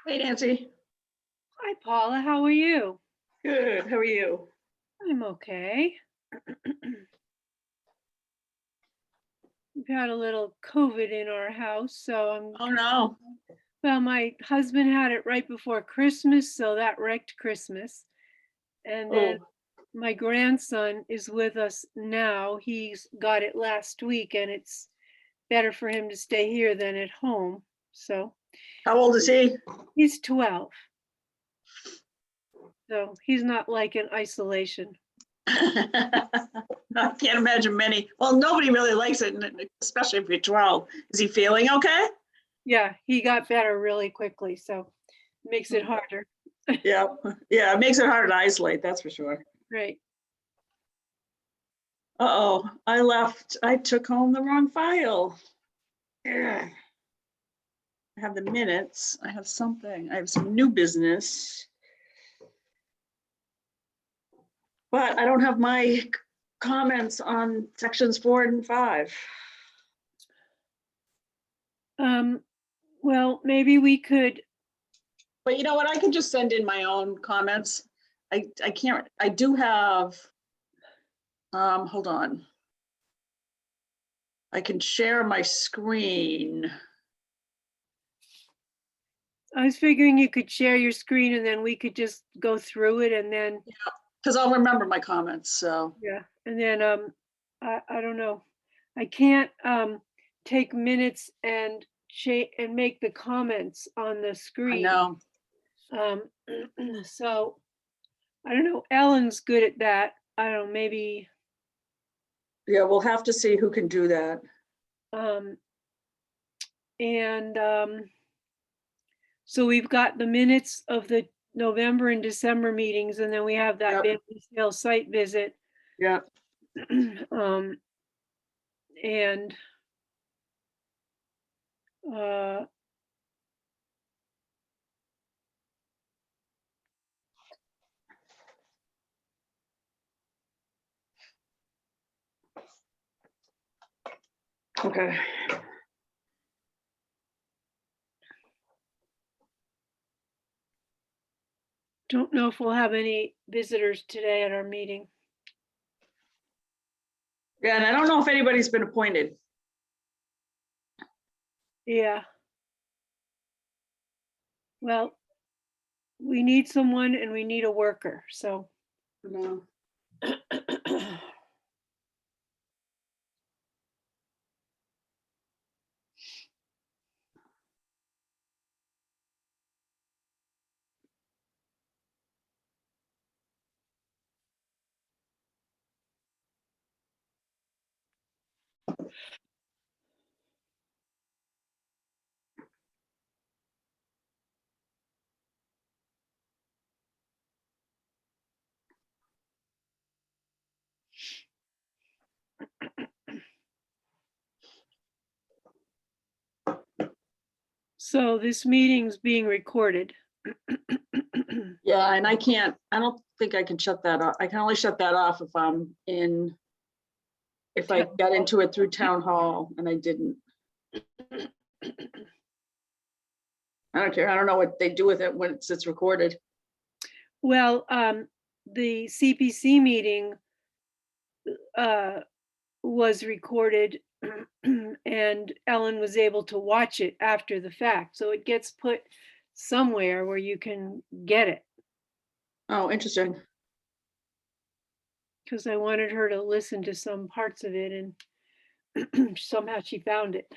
Hey, Nancy. Hi, Paula. How are you? Good. How are you? I'm okay. We've had a little COVID in our house, so Oh, no. well, my husband had it right before Christmas, so that wrecked Christmas. And then Oh, my grandson is with us now. He's got it last week, and it's better for him to stay here than at home. So how old is he? he's 12, so he's not like in isolation. I can't imagine many. Well, nobody really likes it, especially if you're 12. Is he feeling okay? Yeah, he got better really quickly, so it makes it harder. Yeah. Yeah, it makes it harder to isolate, that's for sure. Right. Uh-oh, I took home the wrong file. Yeah. I have the minutes. I have something. I have some new business. But I don't have my comments on sections 4 and 5. Well, maybe we could, But you know what? I could just send in my own comments. I can't, I do have, hold on. I can share my screen. I was figuring you could share your screen and then we could just go through it and then, Because I'll remember my comments, so. yeah, and then, I don't know. I can't, take minutes and and make the comments on the I screen. know. Um, so I don't know. Ellen's good at that. I don't know, maybe, Yeah, we'll have to see who can do that. um, and, so we've got the minutes of the November and December meetings, and then we have that Yep. Bailey Sale site visit. Yeah. And uh, Okay. don't know if we'll have any visitors today at our meeting. Yeah, and I don't know if anybody's been appointed. Yeah. Well, we need someone and we need a worker, so. No. So this meeting's being recorded. Yeah, and I don't think I can shut that off. I can only shut that off if I'm in, if I got into it through town hall and I didn't. I don't care. I don't know what they do with it when it's recorded. Well, the CPC meeting was recorded and Ellen was able to watch it after the fact. So it gets put somewhere where you can get it. Oh, interesting. Because I wanted her to listen to some parts of it and somehow she found it.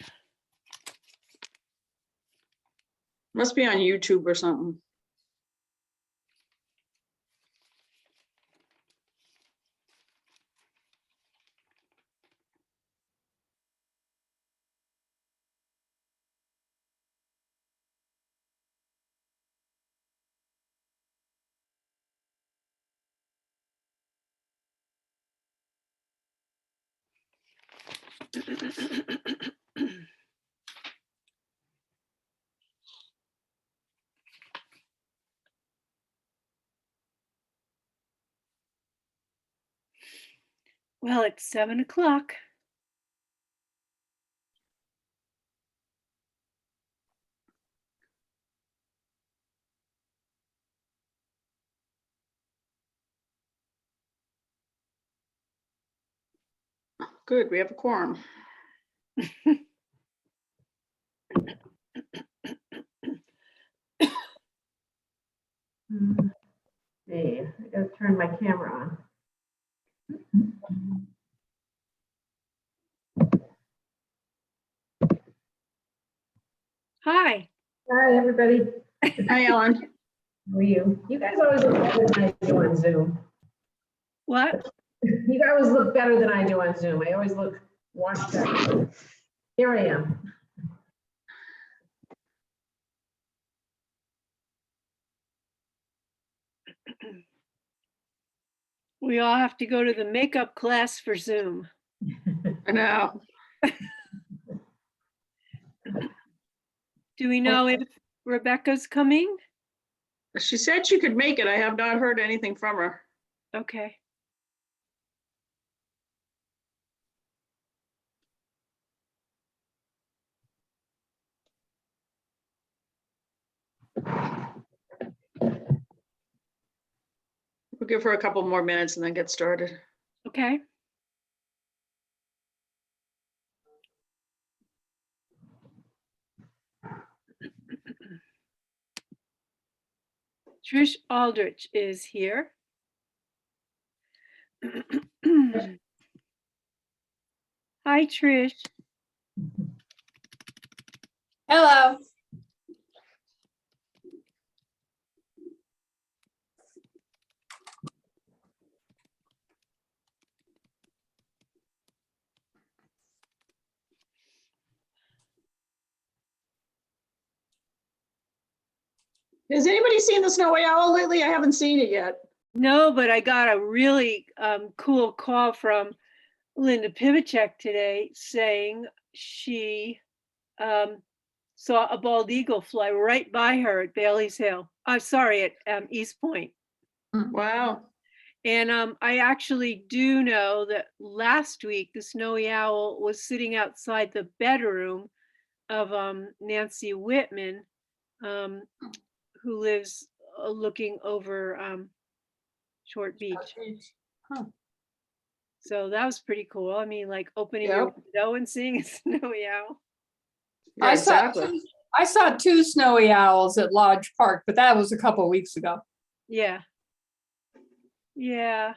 Must be on YouTube or something. Well, it's 7 o'clock. Good, we have a quorum. See, I gotta turn my camera on. Hi. Hi, everybody. Hi, Ellen. How are you? You guys always look better than I do on Zoom. What? You guys always look better than I do on Zoom. I always look washed out. Here I am. We all have to go to the makeup class for Zoom. I know. Do we know if Rebecca's coming? She said she could make it. I have not heard anything from her. Okay. We'll give her a couple more minutes and then get started. Okay. Trish Aldrich is here. Hi, Trish. Hello. Has anybody seen the snowy owl lately? I haven't seen it yet. No, but I got a really cool call from Linda Pivacek today saying she saw a bald eagle fly right by her at Bailey's Hill. Sorry, at East Point. Wow. And I actually do know that last week the snowy owl was sitting outside the bedroom of Nancy Whitman, who lives looking over Short Beach. Huh. So that was pretty cool. I mean, like opening Yep. your window and seeing a snowy owl. Yeah, I exactly. saw two snowy owls at Lodge Park, but that was a couple of weeks ago. Yeah. Yeah.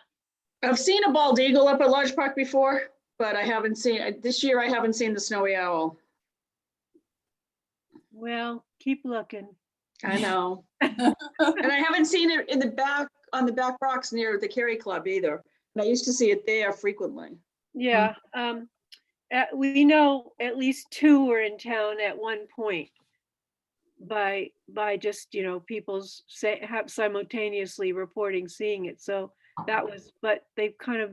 I've seen a bald eagle up at Lodge Park before, but I haven't seen, this year I haven't seen the snowy owl. Well, keep looking. I know. And I haven't seen it in the back, on the back rocks near the Kerry Club either. And I used to see it there frequently. Yeah. We know at least two were in town at one point by just, people have simultaneously reporting seeing it. So that was, but they've kind of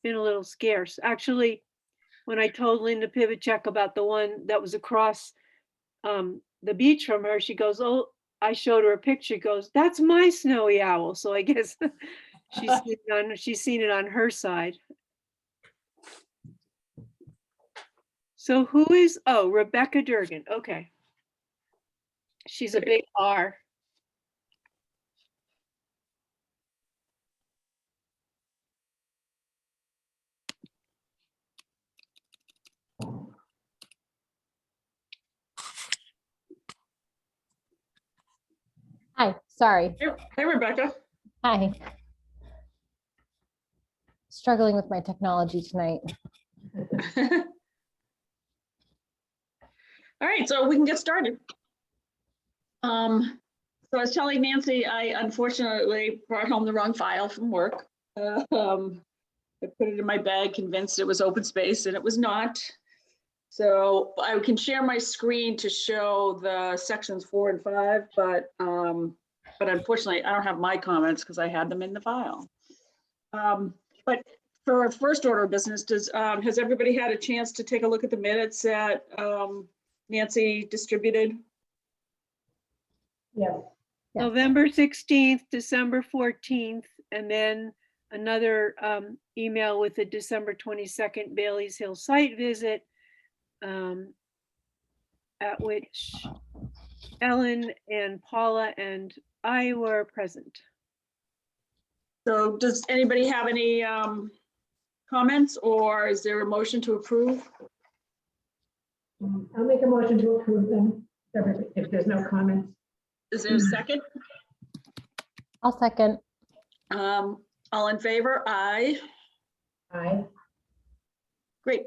been a little scarce. Actually, when I told Linda Pivacek about the one that was across the beach from her, she goes, "Oh," I showed her a picture, goes, "That's my snowy owl." So I guess she's seen it on her side. So who is, oh, Rebecca Durgan. Okay. She's a big R. Hi, sorry. Hey, Rebecca. Hi. Struggling with my technology tonight. All right, so we can get started. So I was telling Nancy, I unfortunately brought home the wrong file from work. I put it in my bag, convinced it was open space, and it was not. So I can share my screen to show the sections 4 and 5, but unfortunately I don't have my comments because I had them in the file. But for our first order of business, has everybody had a chance to take a look at the minutes that Nancy distributed? Yes. Yeah. November 16th, December 14th, and then another email with the December 22nd Bailey's Hill site visit, at which Ellen and Paula and I were present. So does anybody have any comments, or is there a motion to approve? I'll make a motion to approve them, if there's no comments. Is there a second? I'll second. All in favor? Aye. Aye. Great.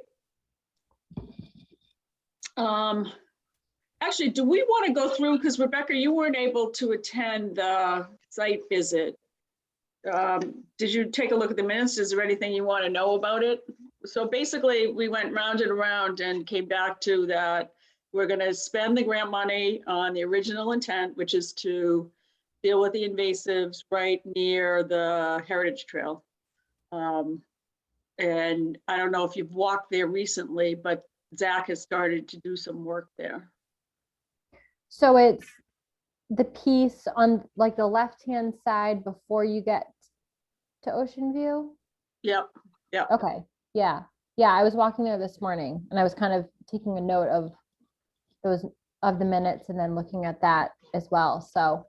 Actually, do we want to go through, because Rebecca, you weren't able to attend the site visit. Did you take a look at the minutes? Is there anything you want to know about it? So basically, we went round and around and came back to that. We're going to spend the grant money on the original intent, which is to deal with the invasives right near the Heritage Trail. And I don't know if you've walked there recently, but Zach has started to do some work there. So it's the piece on like the left-hand side before you get to Ocean View? Yep. Okay, yeah. Yeah, I was walking there this morning and I was kind of taking a note of those, of the minutes and then looking at that as well. So,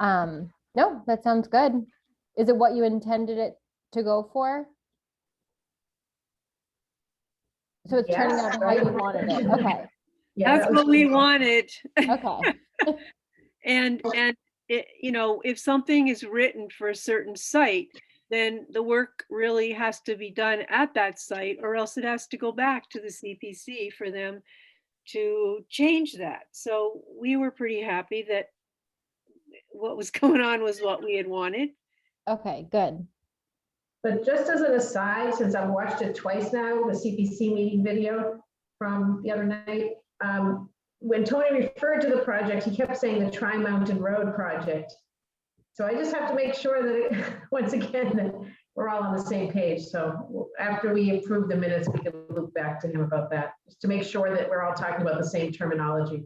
no, that sounds good. Is it what you intended it to go for? So it's turning Yes, out how you right. wanted it. Okay, Yeah, That's that was what we good. wanted. okay. And it, you know, if something is written for a certain site, then the work really has to be done at that site, or else it has to go back to the CPC for them to change that. So we were pretty happy that what was going on was what we had wanted. Okay, good. But just as an aside, since I've watched it twice now, the CPC meeting video from the other night, when Tony referred to the project, he kept saying the Tri-Mountain Road project. So I just have to make sure that, once again, that we're all on the same page. So after we approve the minutes, we can loop back to him about that, just to make sure that we're all talking about the same terminology.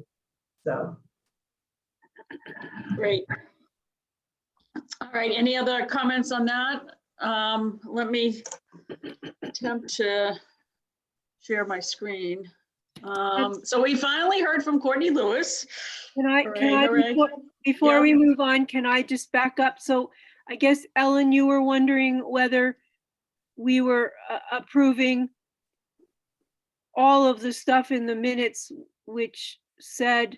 So. Great. All right, any other comments on that? Let me attempt to share my screen. So we finally heard from Courtney Lewis. Can I, Hooray. before Yeah. we move on, can I just back up? So I guess, Ellen, you were wondering whether we were approving all of the stuff in the minutes which said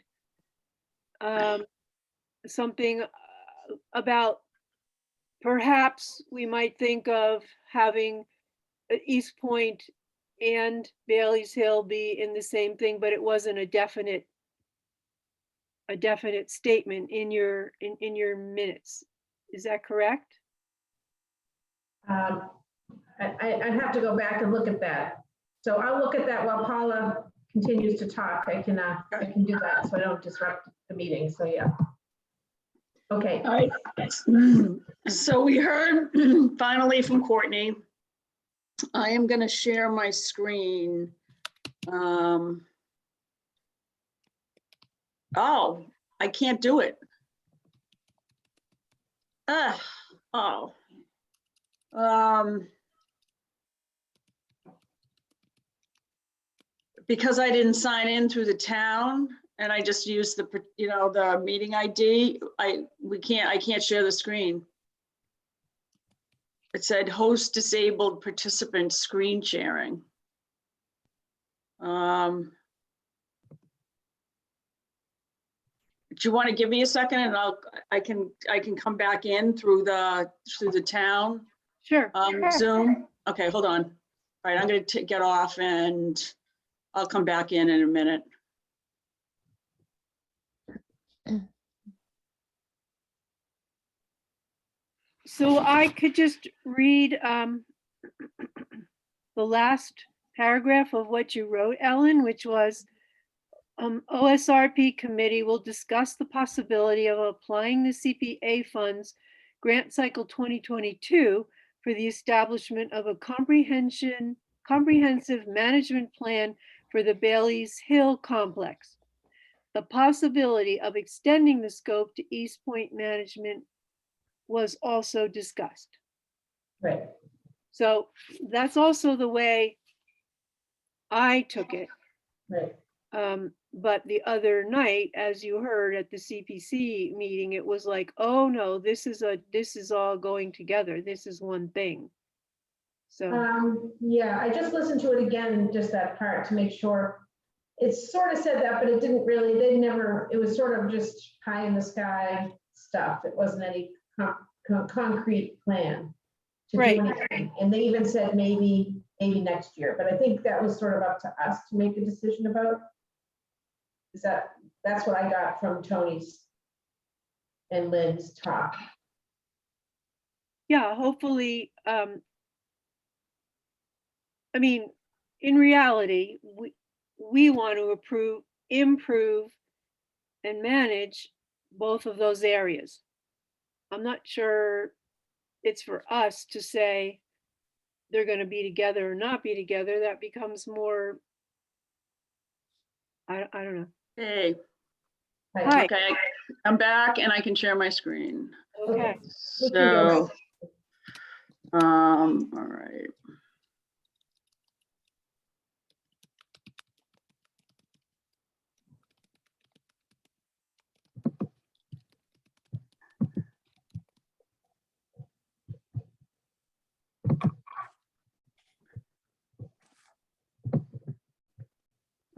something about perhaps we might think of having East Point and Bailey's Hill be in the same thing, but it wasn't a definite statement in your minutes. Is that correct? I'd have to go back and look at that. So I'll look at that while Paula continues to talk. I can do that so I don't disrupt the meeting. So yeah. Okay. All right. So we heard finally from Courtney. I am going to share my screen. Oh, I can't do it. Because I didn't sign in through the town and I just used the, the meeting ID, I can't share the screen. It said host disabled participant screen sharing. Do you want to give me a second and I can come back in through the town Sure. Zoom? Okay, hold on. All right, I'm going to get off and I'll come back in a minute. So I could just read the last paragraph of what you wrote, Ellen, which was OSRP committee will discuss the possibility of applying the CPA funds grant cycle 2022 for the establishment of a comprehensive management plan for the Bailey's Hill complex. The possibility of extending the scope to East Point management was also discussed. Right. So that's also the way I took it. Right. But the other night, as you heard at the CPC meeting, it was like, oh no, this is all going together. This is one thing. So, Yeah, I just listened to it again, just that part to make sure. It sort of said that, but it didn't really, it was sort of just pie in the sky stuff. It wasn't any concrete plan to do Right. anything. And they even said maybe next year, but I think that was sort of up to us to make a decision about. That's what I got from Tony's and Lynn's talk. yeah, hopefully, I mean, in reality, we want to improve and manage both of those areas. I'm not sure it's for us to say they're going to be together or not be together. That becomes more, I don't know. Hey, Hi. okay, I'm back and I can share my screen. Okay. So, all right.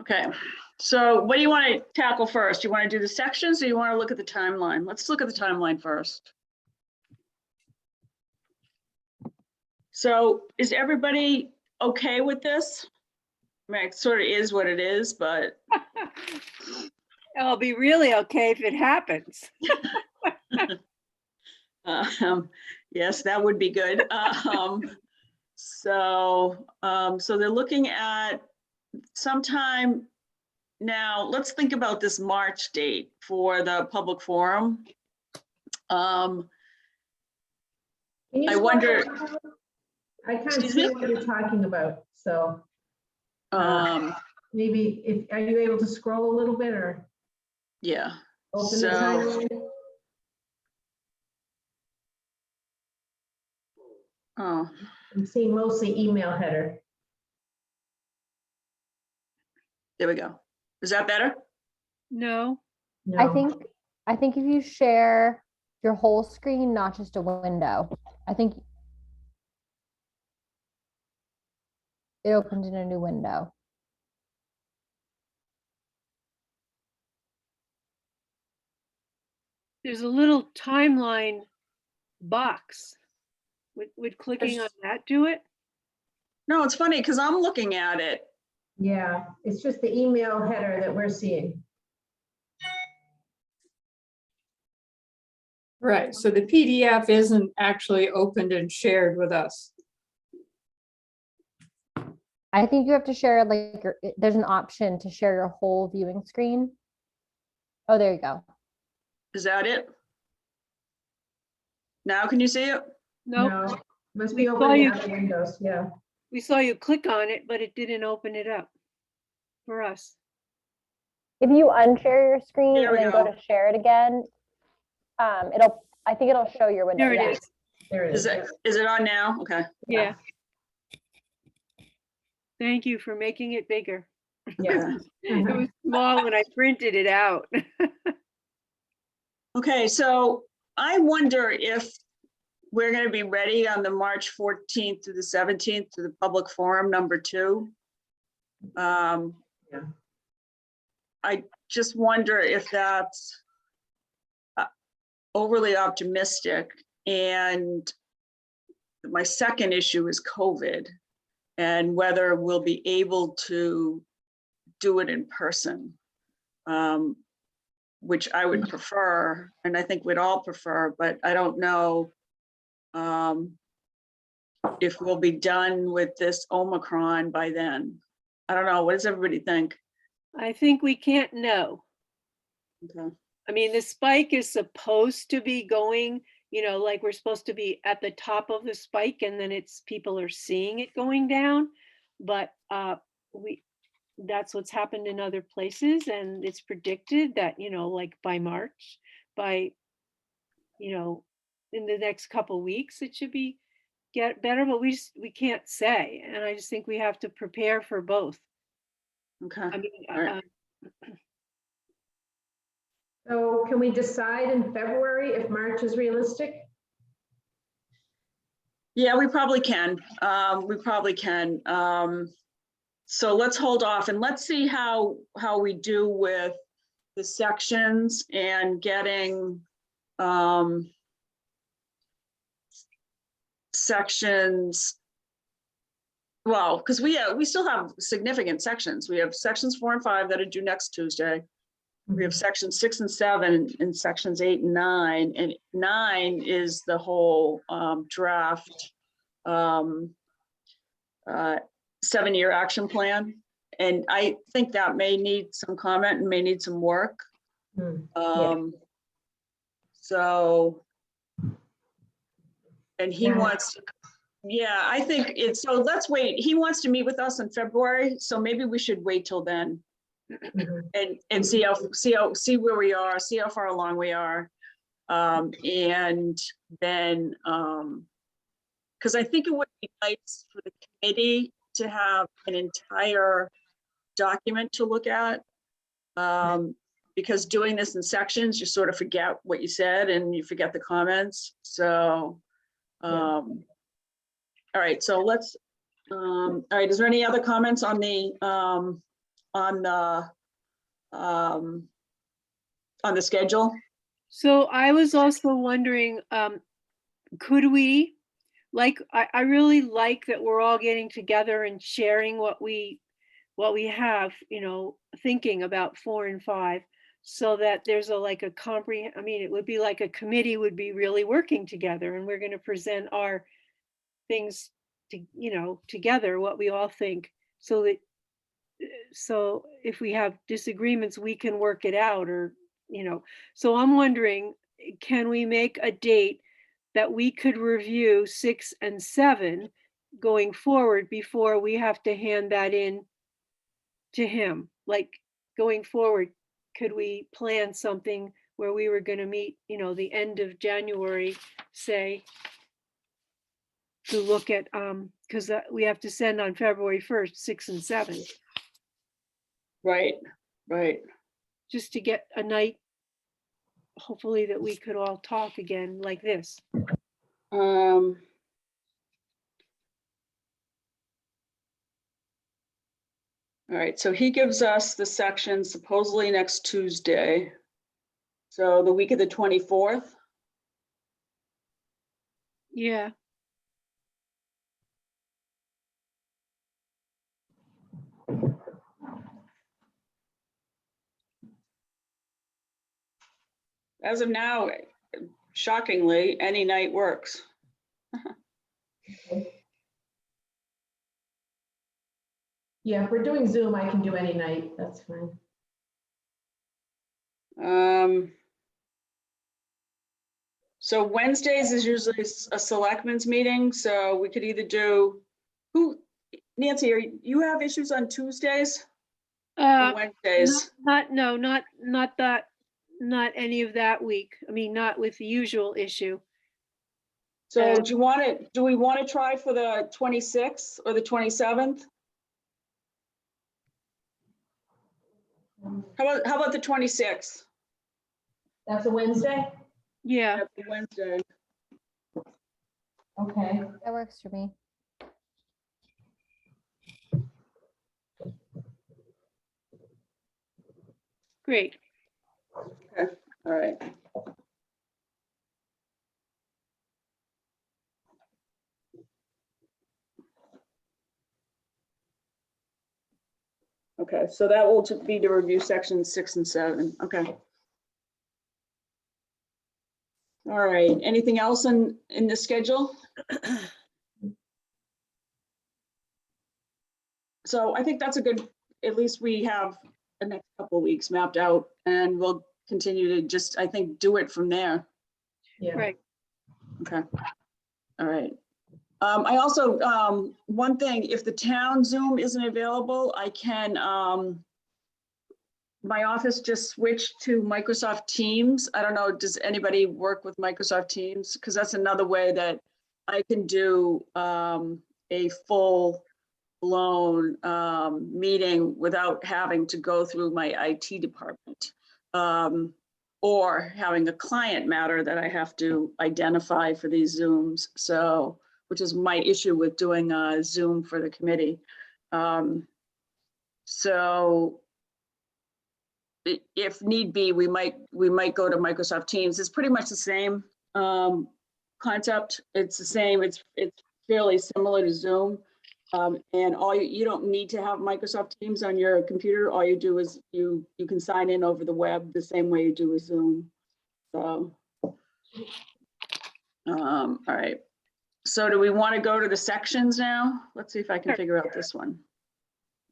Okay, so what do you want to tackle first? You want to do the sections or you want to look at the timeline? Let's look at the timeline first. So is everybody okay with this? I mean, it sort of is what it is, but I'll be really okay if it happens. yes, that would be good. So they're looking at sometime now. Let's think about this March date for the public forum. Can you I scroll wonder. down? I can't Excuse see me? what you're talking about, so maybe are you able to scroll a little bit or Yeah. open the So, timeline? oh, I'm seeing mostly email header. there we go. Is that better? No. No. I think if you share your whole screen, not just a window, I think it opens in a new window. There's a little timeline box. Would clicking on that do it? No, it's funny because I'm looking at it. Yeah, it's just the email header that we're seeing. Right, so the PDF isn't actually opened and shared with us. I think you have to share like there's an option to share your whole viewing screen. Oh, there you go. Is that it? Now can you see it? Nope. No, must We be saw open in you. other windows, yeah. We saw you click on it, but it didn't open it up for us. If you unshare your screen There and we then go go. to share it again, I think it'll show your window. There it Yeah. is. There it Is it on now? Okay. Yeah. Thank you for making it bigger. Yeah. It was small when I printed it out. Okay, so I wonder if we're going to be ready on the March 14th to the 17th to the public forum #2. Yeah. I just wonder if that's overly optimistic. And my second issue is COVID and whether we'll be able to do it in person, which I would prefer, and I think we'd all prefer, but I don't know if we'll be done with this Omicron by then. I don't know. What does everybody think? I think we can't know. Okay. I mean, the spike is supposed to be going, like we're supposed to be at the top of the spike and then people are seeing it going down. But that's what's happened in other places. And it's predicted that, like by March, in the next couple weeks, it should get better, but we can't say. And I just think we have to prepare for both. Okay. I mean, All right. So can we decide in February if March is realistic? Yeah, we probably can. We probably can. So let's hold off and let's see how we do with the sections and getting sections. Well, because we still have significant sections. We have sections 4 and 5 that are due next Tuesday. We have sections 6 and 7 and sections 8 and 9. And 9 is the whole draft 7-year action plan. And I think that may need some comment and may need some work. So, and he wants, yeah, I think it's, so let's wait. He wants to meet with us in February, so maybe we should wait till then. And see where we are, see how far along we are. And then, because I think it would be nice for the committee to have an entire document to look at. Because doing this in sections, you sort of forget what you said and you forget the comments. So, all right, so let's, all right, is there any other comments on the schedule? So I was also wondering, could we, like, I really like that we're all getting together and sharing what we have, you know, thinking about 4 and 5, so that there's a I mean, it would be like a committee would be really working together, and we're going to present our things to, you know, together, what we all think, so that, so if we have disagreements, we can work it out, or, you know. So I'm wondering, can we make a date that we could review 6 and 7 going forward before we have to hand that in to him? Like, going forward, could we plan something where we were going to meet, you know, the end of January, say, to look at, because we have to send on February 1st, 6 and 7. Right, right. Just to get a night, hopefully, that we could all talk again like this. All right, so he gives us the section supposedly next Tuesday. So the week of the 24th. Yeah. As of now, shockingly, any night works. Yeah, if we're doing Zoom, I can do any night. That's fine. So Wednesdays is usually a selectmen's meeting, so we could either do, Nancy, you have issues on Tuesdays or Wednesdays? Not any of that week. I mean, not with the usual issue. So do we want to try for the 26th or the 27th? How about the 26th? That's a Wednesday? Yeah. That's a Wednesday. Okay. That works for me. Great. Okay, all right. Okay, so that will be to review sections 6 and 7. Okay. All right, anything else in the schedule? So I think that's a good, at least we have the next couple of weeks mapped out, and we'll continue to just, I think, do it from there. Yeah. Right. Okay. All right. I also, one thing, if the town Zoom isn't available, I can, my office just switched to Microsoft Teams. I don't know, does anybody work with Microsoft Teams? Because that's another way that I can do a full blown meeting without having to go through my IT department, or having a client matter that I have to identify for these Zooms. So which is my issue with doing Zoom for the committee. So if need be, we might go to Microsoft Teams. It's pretty much the same concept. It's the same. It's fairly similar to Zoom. And you don't need to have Microsoft Teams on your computer. All you do is you can sign in over the web the same way you do with Zoom. So, all right. So do we want to go to the sections now? Let's see if I can figure out this one.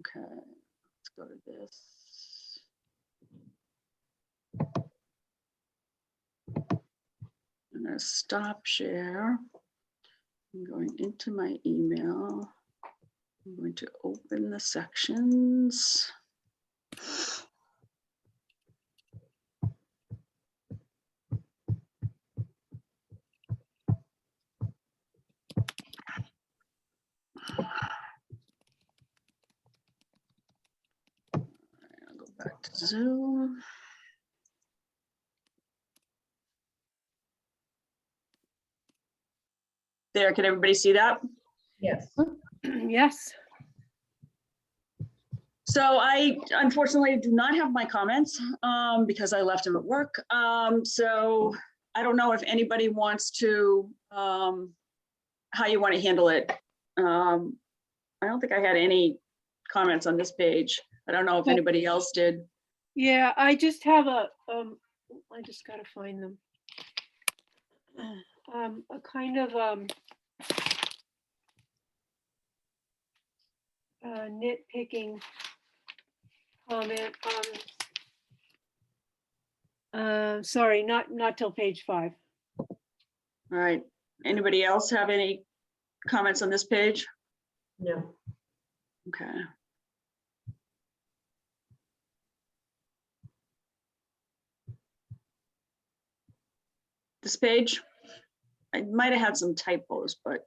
Okay, let's go to this. I'm going to stop share. I'm going into my email. I'm going to open the sections. I'll go back to Zoom. There, can everybody see that? Yes. Yes. So I unfortunately do not have my comments because I left them at work. So I don't know if anybody wants to, how you want to handle it. I don't think I had any comments on this page. I don't know if anybody else did. Yeah, I just have I just gotta find them. A kind of nitpicking comment. Sorry, not till page 5. All right. Anybody else have any comments on this page? No. Okay. This page, I might have had some typos, but.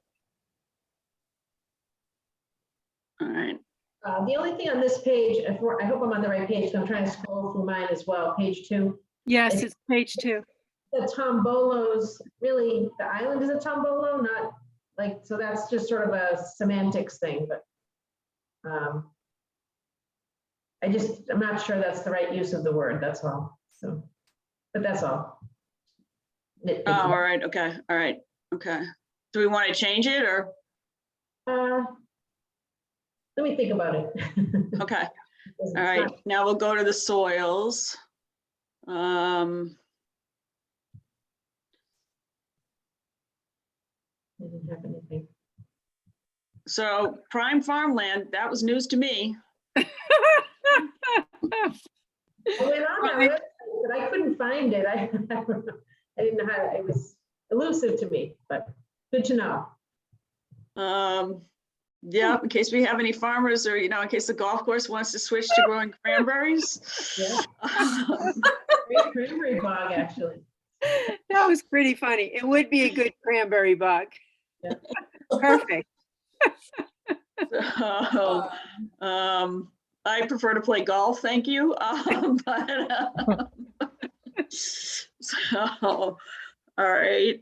All right. The only thing on this page, I hope I'm on the right page, so I'm trying to scroll through mine as well, page 2. Yes, it's page 2. The Tombolos, really, the island is a Tombolo, not like, so that's just sort of a semantics thing, but I'm not sure that's the right use of the word, that's all. So, but that's all. Oh, all right. Okay. All right. Okay. Do we want to change it or? Let me think about it. Okay. All right. Now we'll go to the soils. I didn't have anything. So prime farmland, that was news to me. I went on that website, but I couldn't find it. I didn't know how, it was elusive to me, but good to know. Yeah, in case we have any farmers or, in case the golf course wants to switch to growing cranberries. Yeah. Great cranberry bog, actually. That was pretty funny. It would be a good cranberry bog. Yeah. Perfect. So, I prefer to play golf, thank you. So, all right.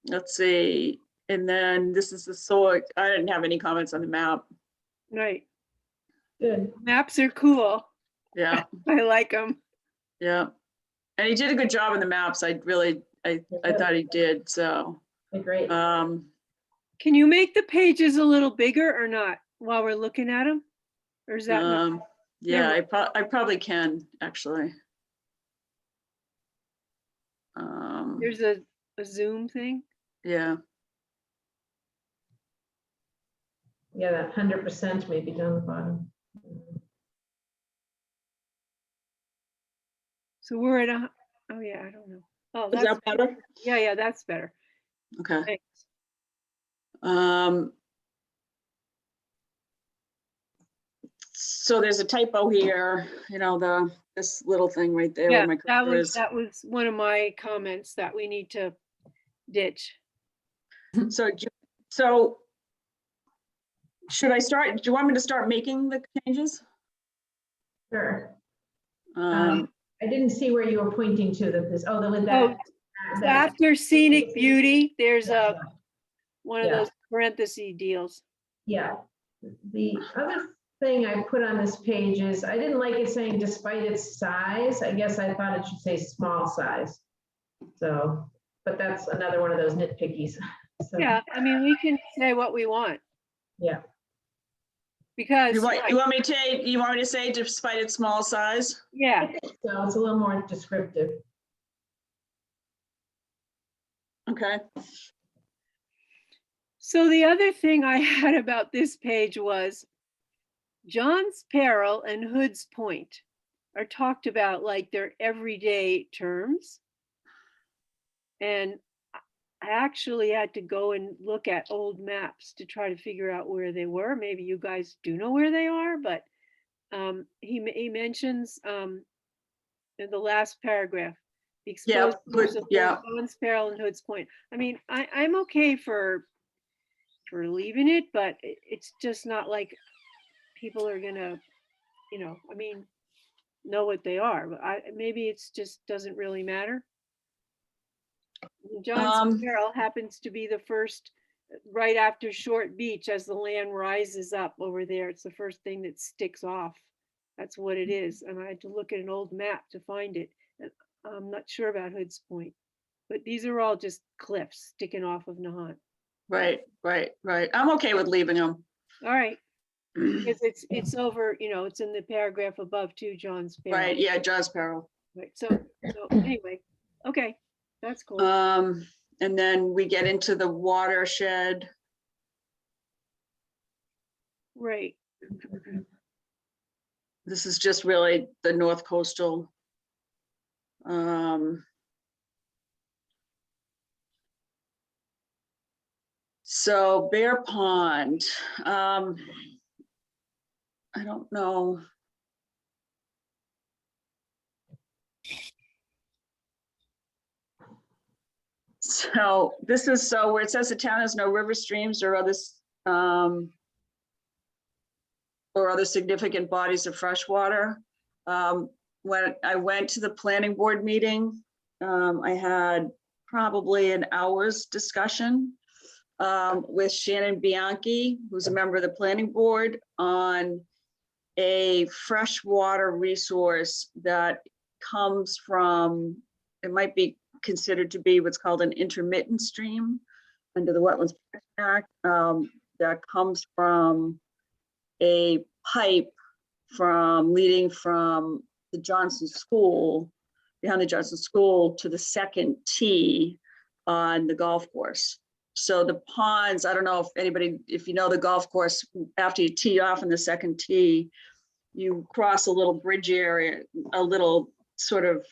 Let's see. And then this is the soil. I didn't have any comments on the map. Right. Good. Maps are cool. Yeah, I like them. yeah. And he did a good job in the maps. I thought he did. So, They're great. Can you make the pages a little bigger or not while we're looking at them? Or is that not? yeah, I probably can actually. There's a Zoom thing. Yeah. Yeah, that 100% maybe down the bottom. So we're at oh yeah, I don't know. Oh, Is that better? Yeah, that's better. Okay. Thanks. So there's a typo here, this little thing right there. Yeah, where my cursor is. that was one of my comments that we need to ditch. So should I start? Do you want me to start making the changes? Sure. Um, I didn't see where you were pointing to that this, with that. that. After scenic beauty, there's one of Yeah. those parenthesis deals. Yeah. The other thing I put on this page is, I didn't like it saying despite its size. I guess I thought it should say small size. So, but that's another one of those nitpickies. So, Yeah, I mean, we can say what we want yeah. because, You want me to say despite its small size? yeah, So it's a little more descriptive. Okay. so the other thing I had about this page was John's Peril and Hood's Point are talked about like they're everyday terms. And I actually had to go and look at old maps to try to figure out where they were. Maybe you guys do know where they are, but he mentions in the last paragraph, the exposed course of both John's Peril and Hood's Point. I mean, I'm okay for leaving it, but it's just not like people are gonna, I mean, know what they are. But maybe it's just doesn't really matter. John's Peril happens to be the first, right after Short Beach, as the land rises up over there. It's the first thing that sticks off. That's what it is. And I had to look at an old map to find it. And I'm not sure about Hood's Point, but these are all just cliffs sticking off of Nahant. Right. I'm okay with leaving them. All right. Because it's over, it's in the paragraph above too, John's Peril. Right, yeah, John's Peril. Right. So anyway, okay, that's cool. And then we get into the watershed. Right. This is just really the North Coastal. So Bear Pond, I don't know. So this is where it says the town has no river, streams or other significant bodies of fresh water. When I went to the planning board meeting, I had probably an hour's discussion with Shannon Bianchi, who's a member of the planning board, on a freshwater resource that comes from, it might be considered to be what's called an intermittent stream under the Wetlands Protection Act, that comes from a pipe leading from the Johnson School, behind the Johnson School, to the second tee on the golf course. So the ponds, I don't know if you know the golf course, after you tee off in the second tee, you cross a little bridge area, a little sort of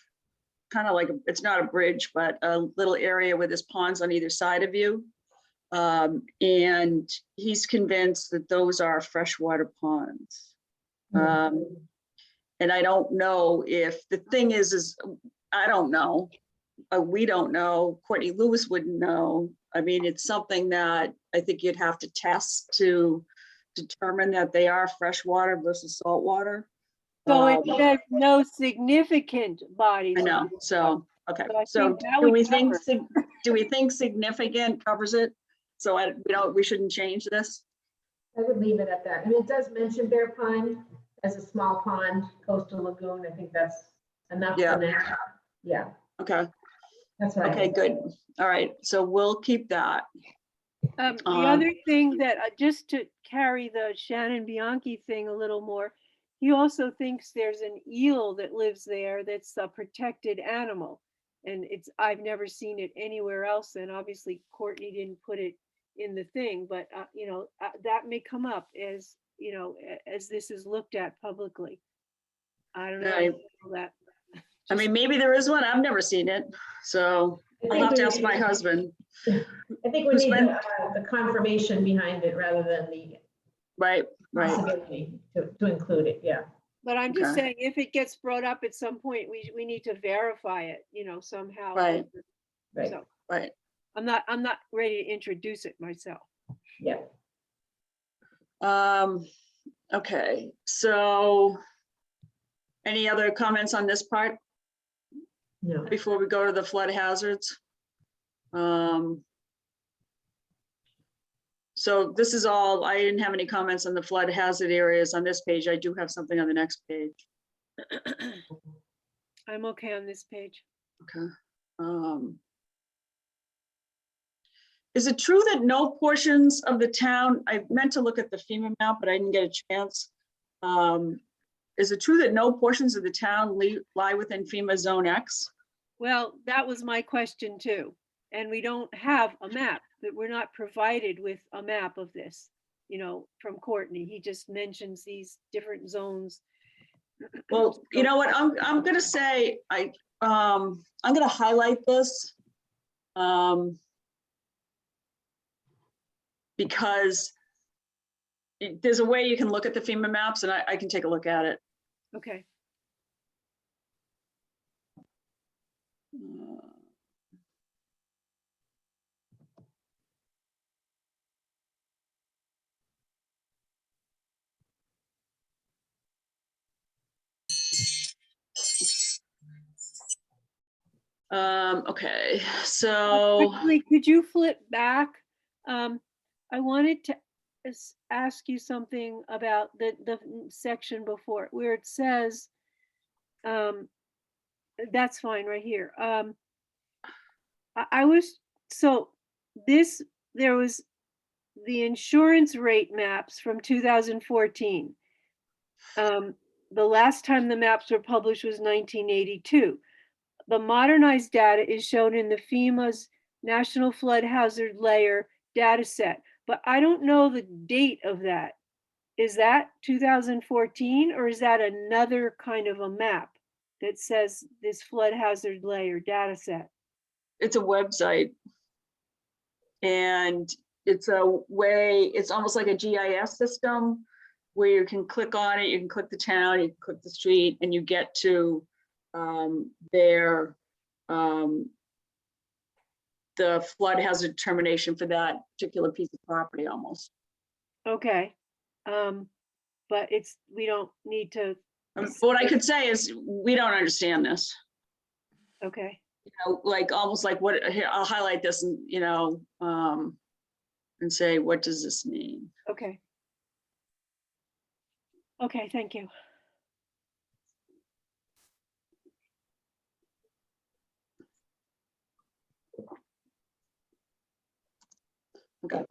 kind of like, it's not a bridge, but a little area where there's ponds on either side of you. And he's convinced that those are freshwater ponds. And I don't know if, the thing is I don't know. We don't know. Courtney Lewis wouldn't know. I mean, it's something that I think you'd have to test to determine that they are freshwater versus saltwater. So it says no significant bodies. I know. So, okay. So do we think significant covers it? So we shouldn't change this? I would leave it at that. I mean, it does mention Bear Pond as a small pond, coastal lagoon. I think that's enough for now. Yeah. Okay. That's right. Okay, good. All right. So we'll keep that. The other thing that, just to carry the Shannon Bianchi thing a little more, he also thinks there's an eel that lives there that's a protected animal. And I've never seen it anywhere else. And obviously Courtney didn't put it in the thing, but that may come up as, as this is looked at publicly. I don't know. Right. That. I mean, maybe there is one. I've never seen it. So I'll have to ask my husband. I think we need the confirmation behind it rather than the right possibility to include it. Yeah. But I'm just saying, if it gets brought up at some point, we need to verify it, somehow. Right. So Right. I'm not ready to introduce it myself. Yeah. Okay. So any other comments on this part? No. Before we go to the flood hazards? So this is all, I didn't have any comments on the flood hazard areas on this page. I do have something on the next page. I'm okay on this page. Okay. Is it true that no portions of the town, I meant to look at the FEMA map, but I didn't get a chance. Is it true that no portions of the town lie within FEMA Zone X? Well, that was my question too. And we don't have a map, but we're not provided with a map of this, you know, from Courtney. He just mentions these different zones. Well, you know what, I'm gonna say, I'm gonna highlight this. Because there's a way you can look at the FEMA maps, and I can take a look at it. Okay. Okay, so Actually, could you flip back? I wanted to ask you something about the section before where it says, that's fine right here. I was, so there was the insurance rate maps from 2014. The last time the maps were published was 1982. The modernized data is shown in the FEMA's National Flood Hazard Layer data set, but I don't know the date of that. Is that 2014 or is that another kind of a map that says this flood hazard layer data set? it's a website. And it's a way, it's almost like a GIS system where you can click on it, you can click the town, you can click the street, and you get to their the flood hazard determination for that particular piece of property almost. Okay. But we don't need to, What I could say is we don't understand this. okay. You know, like almost like what, here, I'll highlight this and, you know, and say, what does this mean? Okay. Okay, thank you. Okay.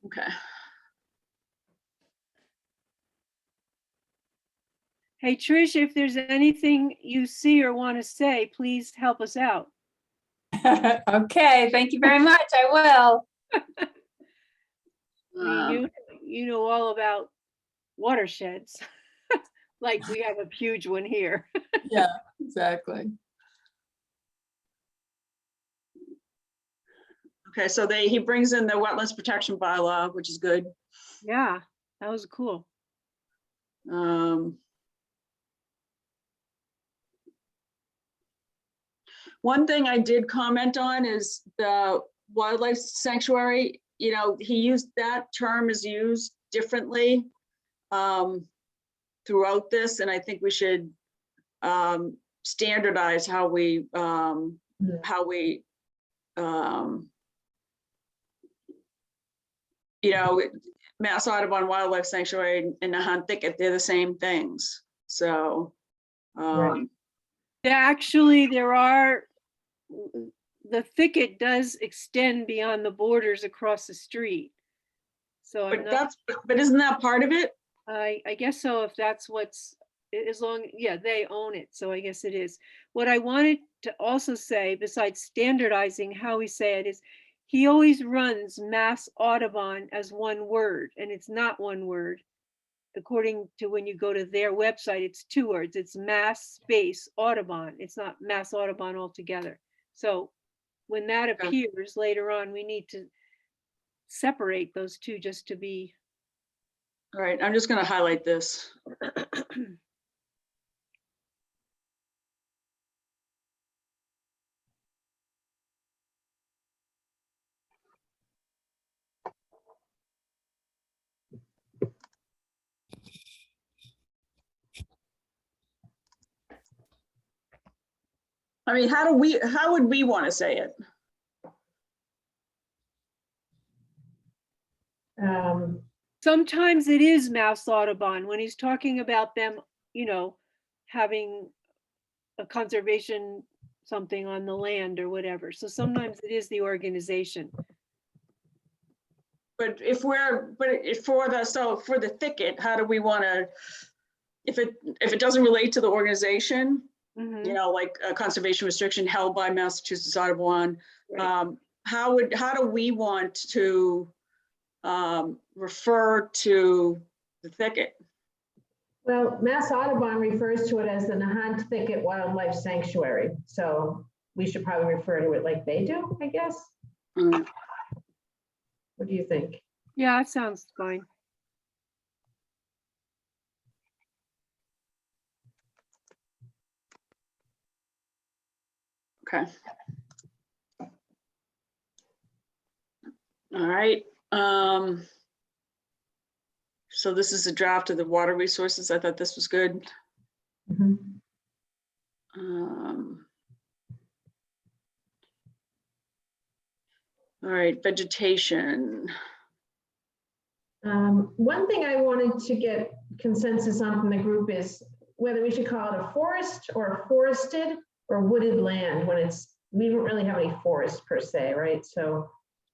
Okay. Hey, Trish, if there's anything you see or want to say, please help us out. Okay, thank you very much. I will. I mean, you know all about watersheds, like we have a huge one here. Yeah, exactly. Okay, so he brings in the wetlands protection bylaw, which is good. Yeah, that was cool. One thing I did comment on is the wildlife sanctuary. You know, that term is used differently throughout this, and I think we should standardize how we you know, Mass Audubon Wildlife Sanctuary and Nahant Thicket, they're the same things. So Right. Actually, the thicket does extend beyond the borders across the street. So but isn't that part of it? I guess so, if that's yeah, they own it, so I guess it is. What I wanted to also say, besides standardizing how we say it, is he always runs Mass Audubon as one word, and it's not one word. According to when you go to their website, it's 2 words. It's Mass space Audubon. It's not Mass Audubon altogether. So when that appears later on, we need to separate those two just to be. All right, I'm just going to highlight this. I mean, how would we want to say it? Sometimes it is Mass Audubon when he's talking about them, having a conservation something on the land or whatever. So sometimes it is the organization. But for the thicket, how do we want to, if it doesn't relate to the organization, Mhm. like a conservation restriction held by Massachusetts Audubon, Right. how do we want to refer to the thicket? Well, Mass Audubon refers to it as the Nahant Thicket Wildlife Sanctuary. So we should probably refer to it like they do, I guess. Mm, What do you think? Yeah, it sounds fine. Okay. All right. So this is a draft of the water resources. I thought this was good. Mhm. All right, vegetation. One thing I wanted to get consensus on from the group is whether we should call it a forest or forested or wooded land when we don't really have any forest per se, right? So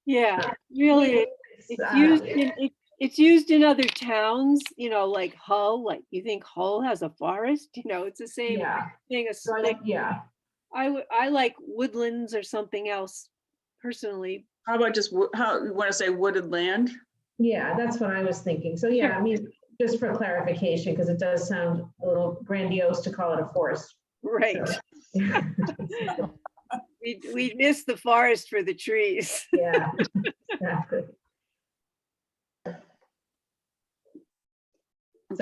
Yeah, really, it's used in other towns, like Hull, like you think Hull has a forest, it's the same yeah, thing. so yeah. I like woodlands or something else personally. How about just, how you want to say wooded land? Yeah, that's what I was thinking. So yeah, Sure. I mean, just for clarification, because it does sound a little grandiose to call it a forest. Right. So, We miss the forest for the trees. yeah, exactly. So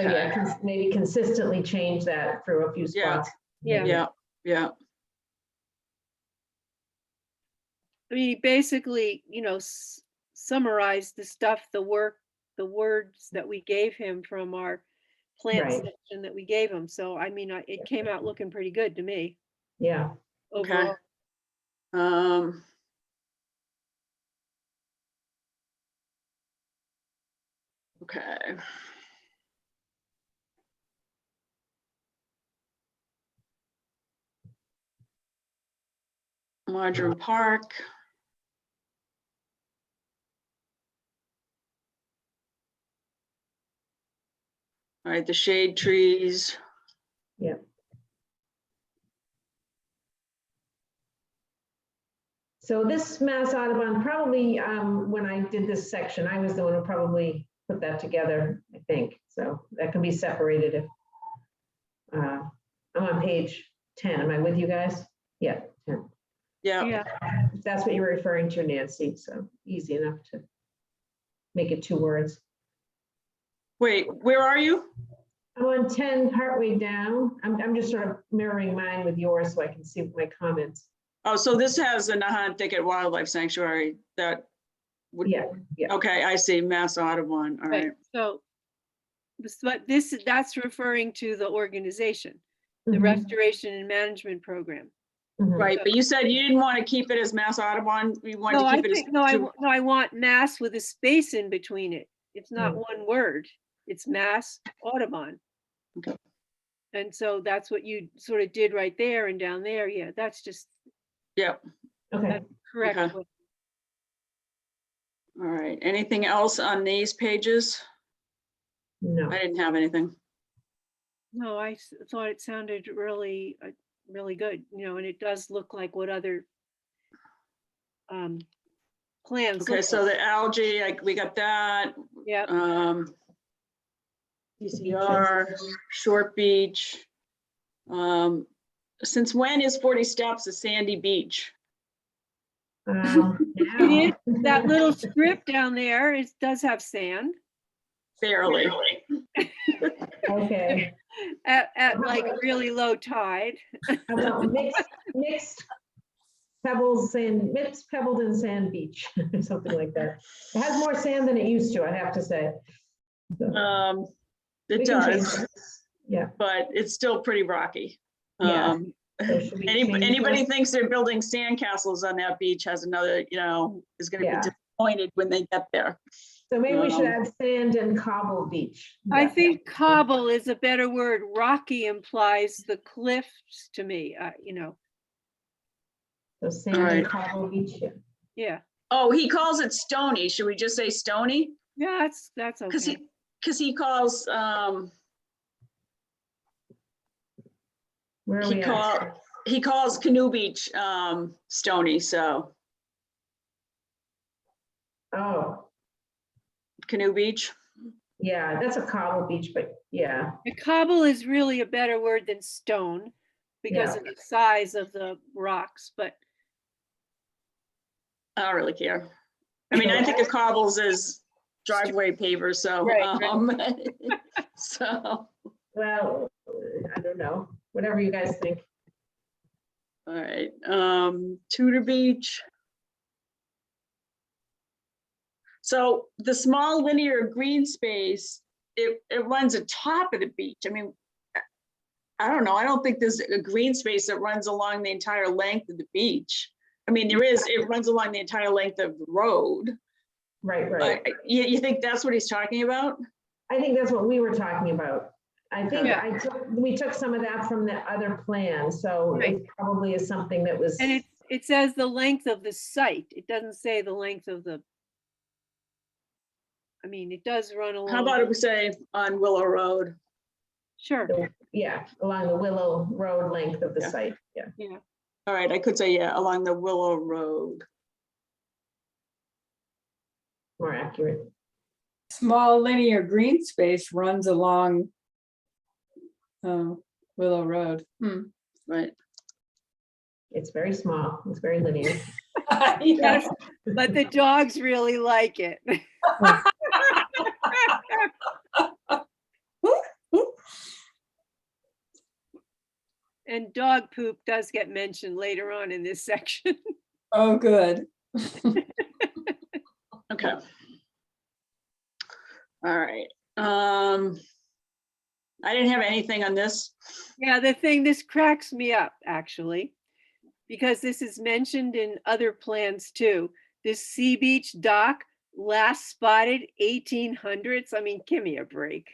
Okay. yeah, maybe consistently change that through a few Yeah. spots. Yeah. Yeah. I mean, he basically, summarized the words that we gave him from our plant Right. section that we gave him. So, I mean, it came out looking pretty good to me Yeah. Okay. overall. Okay. Marjoram Park. All right, the shade trees. Yeah. So this Mass Audubon probably, when I did this section, I was the one who probably put that together, I think. So that can be separated if, I'm on page 10. Am I with you guys? Yeah, 10. Yeah. Yeah. If that's what you were referring to, Nancy. So easy enough to make it 2 words. Wait, where are you? I'm on 10 partway down. I'm just sort of mirroring mine with yours so I can see my comments. Oh, so this has a Nahant Thicket Wildlife Sanctuary that would, Yeah, yeah. okay, I see, Mass Audubon, all right. So, but that's referring to the organization, the Mhm, Restoration and Management Program. mhm. Right, but you said you didn't want to keep it as Mass Audubon, you wanted No, to I keep it as. think, I want Mass with a space in between it. It's not Mm. one word. It's Mass Audubon. Okay. And so that's what you sort of did right there and down there. Yeah, that's just Yeah, Okay. that's correct. Okay. all right, anything else on these pages? No. I didn't have anything. No, I thought it sounded really, really good, and it does look like what other plans Okay, look so like. the algae, we got that. Yeah. PCR, Short Beach. Since when is 40 Steps a sandy beach? Now. It is, that little strip down there, it does have sand Barely. Okay. at like really low tide. How about mixed pebbles and mixed pebbled and sand beach, something like that. It has more sand than it used to, I have to say. So, It we can change does, that. Yeah. but it's still pretty rocky. Yeah. So should we change Anybody those? thinks they're building sandcastles on that beach has another, is gonna be Yeah. disappointed when they get there. So maybe we should Um, add sand and cobble beach. I Yeah. think cobble is a better word. Rocky implies the cliffs to me, So sand Alright. and cobble beach, yeah. yeah. Oh, he calls it stony. Should we just say stony? Yeah, that's Cause okay. he calls, Where are he we call- at? he calls Canoe Beach, stony, so Oh, Canoe Beach. yeah, that's a cobble beach, but yeah, The cobble is really a better word than stone because Yeah. of the size of the rocks, but I don't really care. I mean, I think of cobbles as driveway pavers, so, Right, so, well, I don't know, whatever you guys think. all right, Tudor Beach. So the small linear green space, it runs atop of the beach. I mean, I don't know. I don't think there's a green space that runs along the entire length of the beach. I mean, there is, it runs along the entire length of the road. Right, right. You think that's what he's talking about? I think that's what we were talking about. I think Yeah. we took some of that from the other plan, so Right. it probably is something that was, and it says the length of the site. It doesn't say the length of the. I mean, it does run along. How about if we say on Willow Road? Sure. yeah, along the Willow Road length of the Yeah. site, yeah. Yeah. All right, I could say, yeah, along the Willow Road. More accurate. Small linear green space runs along Willow Road. Right. It's very small, it's very linear. Yes, but the dogs really like it. And dog poop does get mentioned later on in this section. Oh, good. Okay. All right. I didn't have anything on this. Yeah, this cracks me up, actually, because this is mentioned in other plans too. This Sea Beach dock, last spotted 1800s. I mean, give me a break.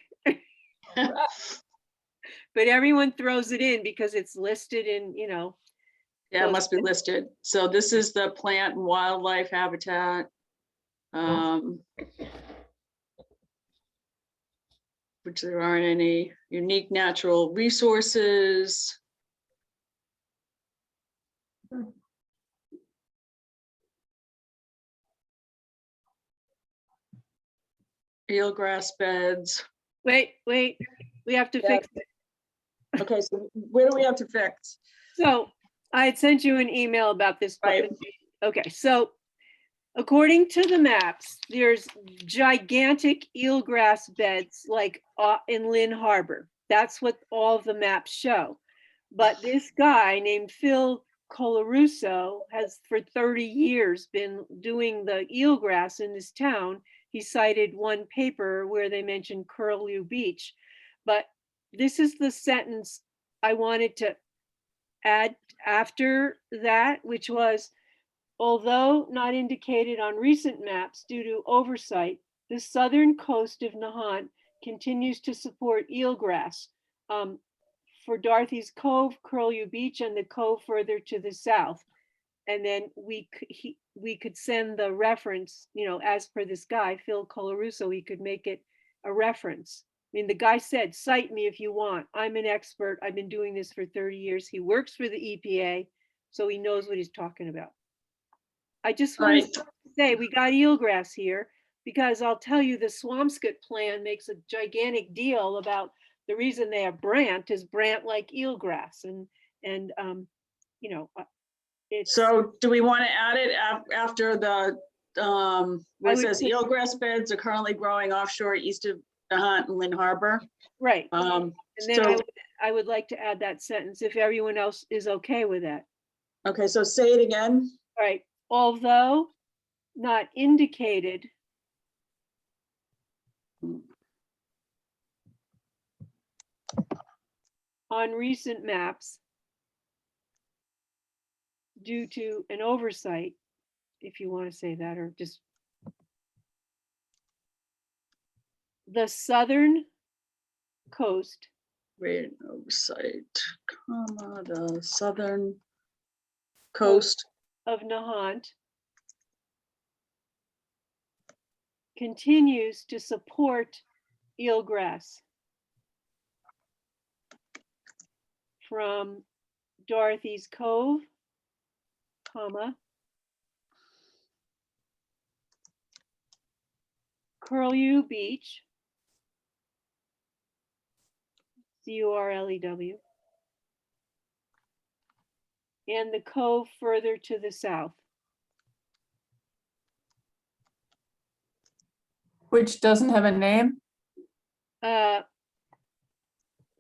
But everyone throws it in because it's listed in, Yeah, it must be listed. So this is the plant and wildlife habitat. Which there aren't any unique natural resources. Eelgrass beds. wait, we have to Yeah. fix it. Okay, so where do we have to fix? So I had sent you an email about this. but- Right. Okay, so according to the maps, there's gigantic eelgrass beds like in Lynn Harbor. That's what all the maps show. But this guy named Phil Colarusso has for 30 years been doing the eelgrass in this town. He cited one paper where they mentioned Curlew Beach. But this is the sentence I wanted to add after that, which was, although not indicated on recent maps due to oversight, the southern coast of Nahant continues to support eelgrass for Dorothy's Cove, Curlew Beach, and the cove further to the south. And then we could send the reference, as per this guy, Phil Colarusso, he could make it a reference. I mean, the guy said, cite me if you want. I'm an expert. I've been doing this for 30 years. He works for the EPA, so he knows what he's talking about. I just want to say we got eelgrass here because I'll tell you the Swampscott plan makes a gigantic deal about the reason they have brant is brant like eelgrass and it's. So do we want to add it after the, where it would says put- eelgrass beds are currently growing offshore east of Nahant and Lynn Harbor? Right. And then So, I would like to add that sentence if everyone else is okay with that. okay, so say it again. All right. Although not indicated on recent maps due to an oversight, if you want to say that, or just the southern coast Wait, oversight, comma, the southern coast. of Nahant continues to support eelgrass from Dorothy's Cove, comma, Curlew Beach, Curlew, and the cove further to the south. Which doesn't have a name.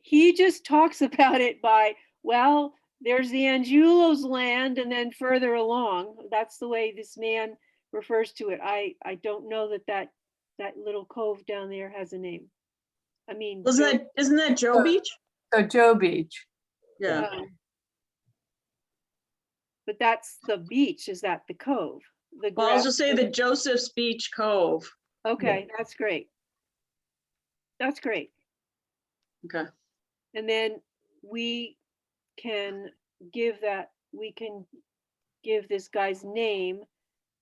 He just talks about it by, well, there's the Angelo's land and then further along. That's the way this man refers to it. I don't know that little cove down there has a name. I mean, Isn't that Joe Beach? So Joe Beach. Yeah. but that's the beach. Is that the cove? The Well, I'll grass- just say the Joseph's Beach Cove. Okay, that's great. That's great. Okay. And then we can give this guy's name,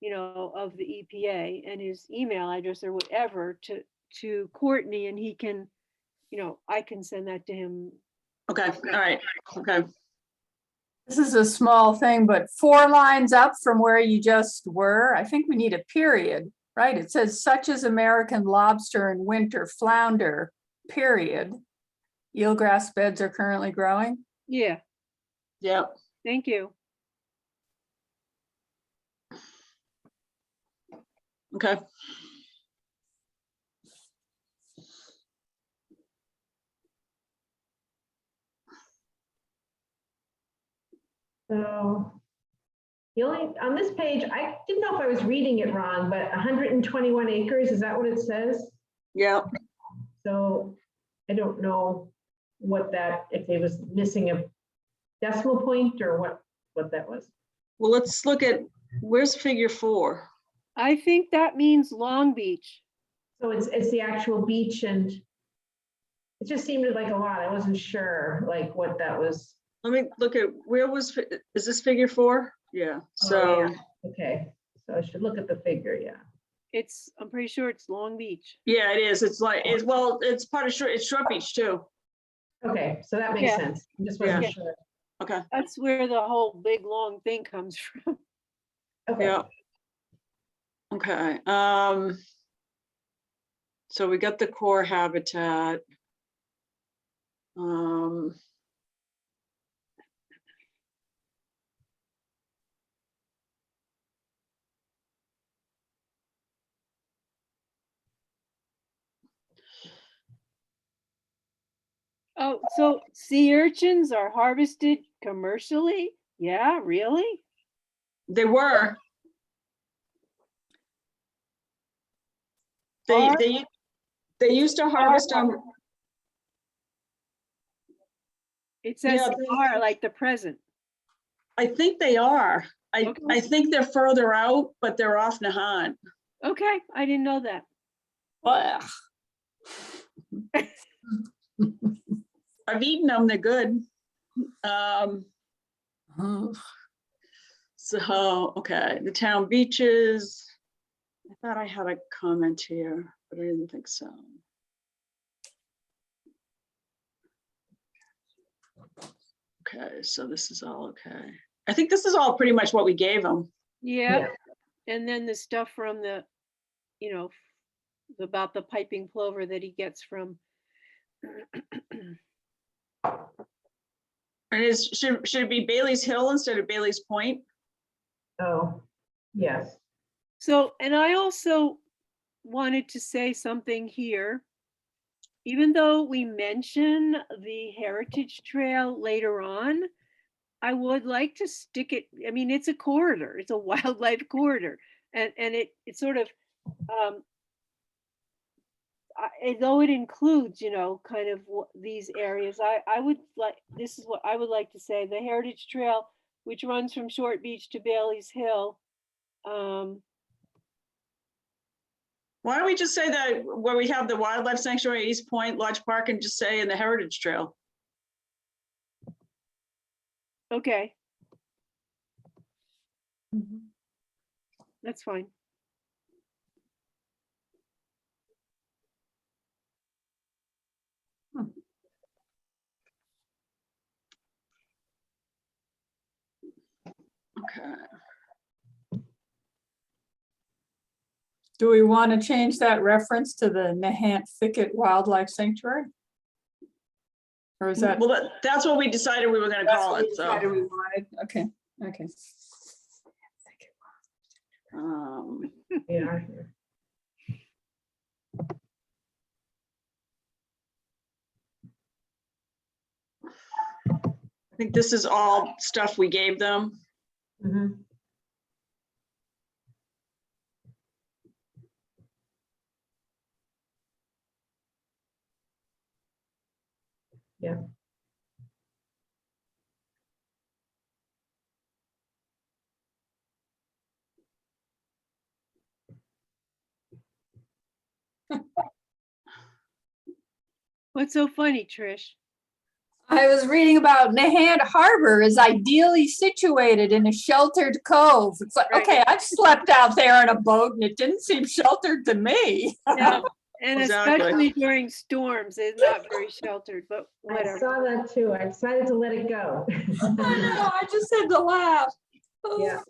of the EPA and his email address or whatever to Courtney, and he can, I can send that to him. Okay. All right. Okay. This is a small thing, but 4 lines up from where you just were, I think we need a period, right? It says such as American lobster and winter flounder, period. Eelgrass beds are currently growing. Yeah, Yeah. thank you. Okay. So on this page, I didn't know if I was reading it wrong, but 121 acres, is that what it says? Yeah. So I don't know if it was missing a decimal point or what that was. Well, let's look at, where's figure 4? I think that means Long Beach. So it's the actual beach, and it just seemed like a lot. I wasn't sure like what that was. Let me look at, is this figure 4? Yeah. So, Oh, yeah. Okay, so I should look at the figure, yeah. I'm pretty sure it's Long Beach. yeah, it is. It's like, it's part of it's Short Beach too. Okay, so that makes Yeah. sense. I just wasn't Yeah. sure. Okay. That's where the whole big long thing comes from. Okay. Yeah. Okay. So we got the core habitat. Oh, so sea urchins are harvested commercially? Yeah, really? They were. Are- They used to harvest them. It says Yeah. are like the present. I think they are. Okay. I think they're further out, but they're off Nahant. Okay, I didn't know that. Ugh. I've eaten them. They're good. Ugh. So, okay, the town beaches. I thought I had a comment here, but I didn't think so. Okay, so this is all okay. I think this is all pretty much what we gave them. Yeah. And then the stuff from the, about the piping plover that he gets from. And should it be Bailey's Hill instead of Bailey's Point? Oh, yes. So, and I also wanted to say something here. Even though we mention the Heritage Trail later on, I would like to stick it, I mean, it's a corridor, it's a wildlife corridor. And it sort of, though it includes, kind of these areas, I would like, this is what I would like to say, the Heritage Trail which runs from Short Beach to Bailey's Hill. Why don't we just say that where we have the wildlife sanctuary, East Point, Lodge Park, and just say in the Heritage Trail? Okay, Mhm. that's fine. Okay. Do we want to change that reference to the Nahant Thicket Wildlife Sanctuary? Or is that? Well, that's what we decided we were gonna That's call what we it, so. decided we wanted. Okay, okay. Yeah. I think this is all stuff we gave them. Mhm. Yeah. What's so funny, Trish? I was reading about Nahant Harbor is ideally situated in a sheltered cove. It's like, Right. okay, I've slept out there in a boat and it didn't seem sheltered to me. No, and Exactly. especially during storms, it's not very sheltered, but I whatever. saw that too. I decided to let it go. I know, I just had to laugh. Yeah.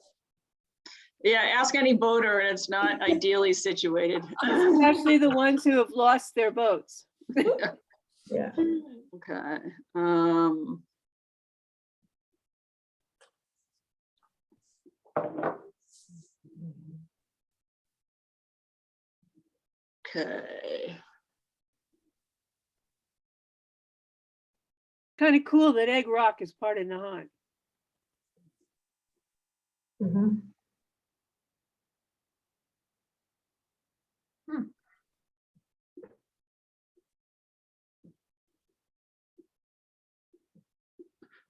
Yeah, ask any boater and it's not ideally situated. Especially the ones who have lost their boats. Yeah. Okay. Okay. Kind of cool that Egg Rock is part of Nahant. Mhm.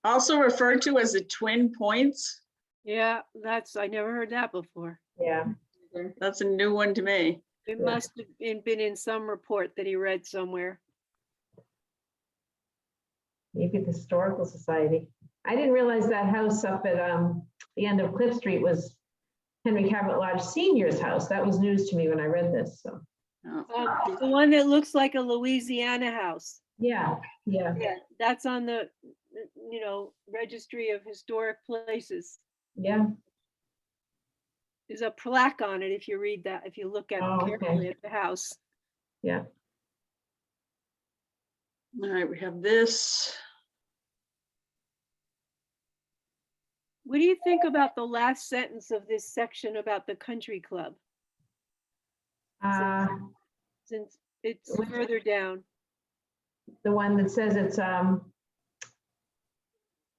Also referred to as the Twin Points. Yeah, I never heard that before. Yeah. That's a new one to me. It Yeah. must have been in some report that he read somewhere. Maybe the Historical Society. I didn't realize that house up at the end of Cliff Street was Henry Cabot Lodge Senior's house. That was news to me when I read this. So Oh. The one that looks like a Louisiana house. yeah, yeah, Yeah, that's on the, Registry of Historic Places. yeah. There's a plaque on it if you read that, if you look at Oh, okay. carefully at the house. Yeah. All right, we have this. What do you think about the last sentence of this section about the country club? Since it's Which- further down. The one that says it's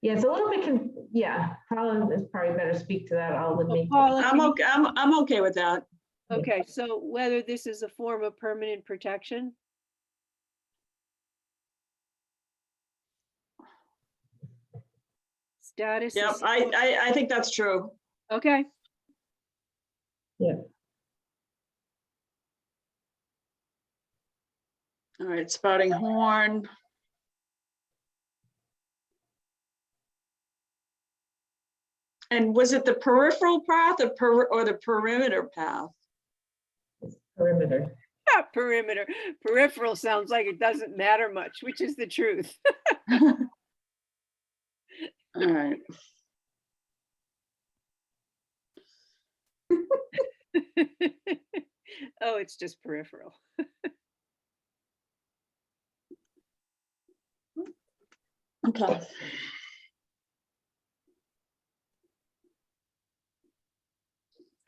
yeah, it's a little bit yeah. Colin is probably better speak to that. I'll admit. Paula, I'm okay. I'm okay with that. okay, so whether this is a form of permanent protection? Status. Yep, is- I think that's true. Okay, All right, spouting horn. And was it the peripheral path or the perimeter path? Perimeter. perimeter. Peripheral sounds like it doesn't matter much, which is the truth. All right. Oh, it's just peripheral. Okay.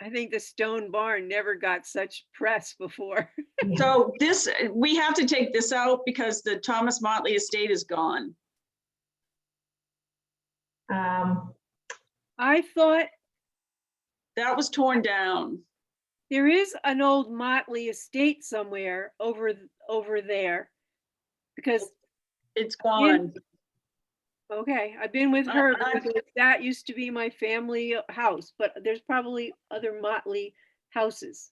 I think the stone barn never got such press before. So this, we have to take this out because the Thomas Motley estate is gone. I thought That was torn down. there is an old Motley estate somewhere over there, because It's gone. Okay, I've been with I- her I- because that used to be my family house, but there's probably other motley houses.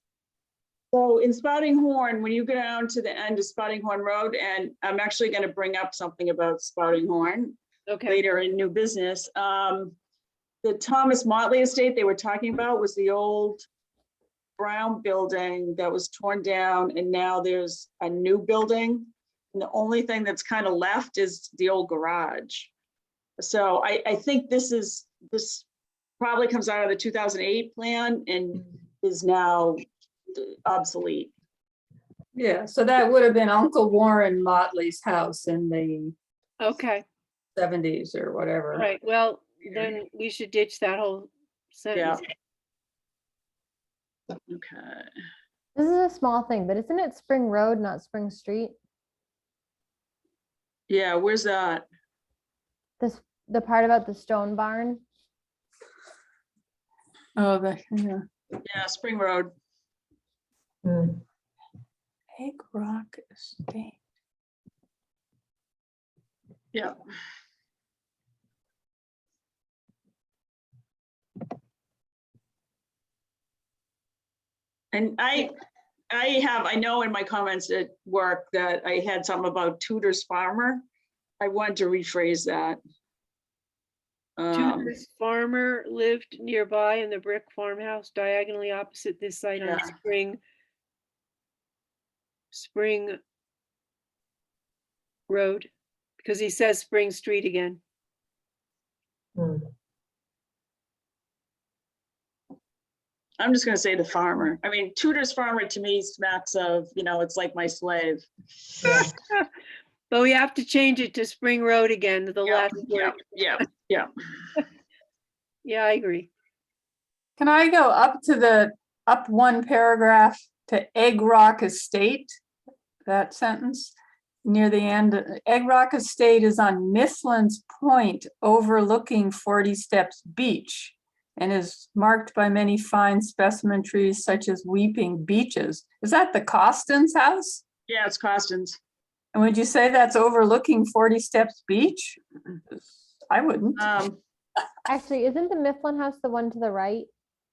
So in Spouting Horn, when you go down to the end of Spouting Horn Road, and I'm actually gonna bring up something about Spouting Horn Okay, later in new business. The Thomas Motley estate they were talking about was the old brown building that was torn down, and now there's a new building. And the only thing that's kind of left is the old garage. So I think this probably comes out of the 2008 plan and is now obsolete. Yeah, so that would have been Uncle Warren Motley's house in the okay, 70s or whatever. right, well, then we should ditch that whole Yeah. sentence. Okay. This is a small thing, but isn't it Spring Road, not Spring Street? Yeah, where's that? The part about the stone barn? Oh, yeah. Yeah, Spring Road. Hmm. Egg Rock Estate. Yeah. And I know in my comments at work that I had something about Tudor's Farmer. I want to rephrase that. Tudor's farmer lived nearby in the brick farmhouse diagonally opposite this site on Yeah. Spring Road, because he says Spring Street again. Hmm. I'm just gonna say the farmer. I mean, Tudor's Farmer to me smacks of, it's like my slave. Yeah. But we have to change it to Spring Road again, the Yeah, last yeah, word. yeah. Yeah, I agree. Can I go up one paragraph to Egg Rock Estate? That sentence near the end. Egg Rock Estate is on Mifflin's Point overlooking 40 Steps Beach and is marked by many fine specimen trees such as weeping beeches. Is that the Costins' house? Yeah, it's Costins. And would you say that's overlooking 40 Steps Beach? I wouldn't. Actually, isn't the Mifflin house the one to the right?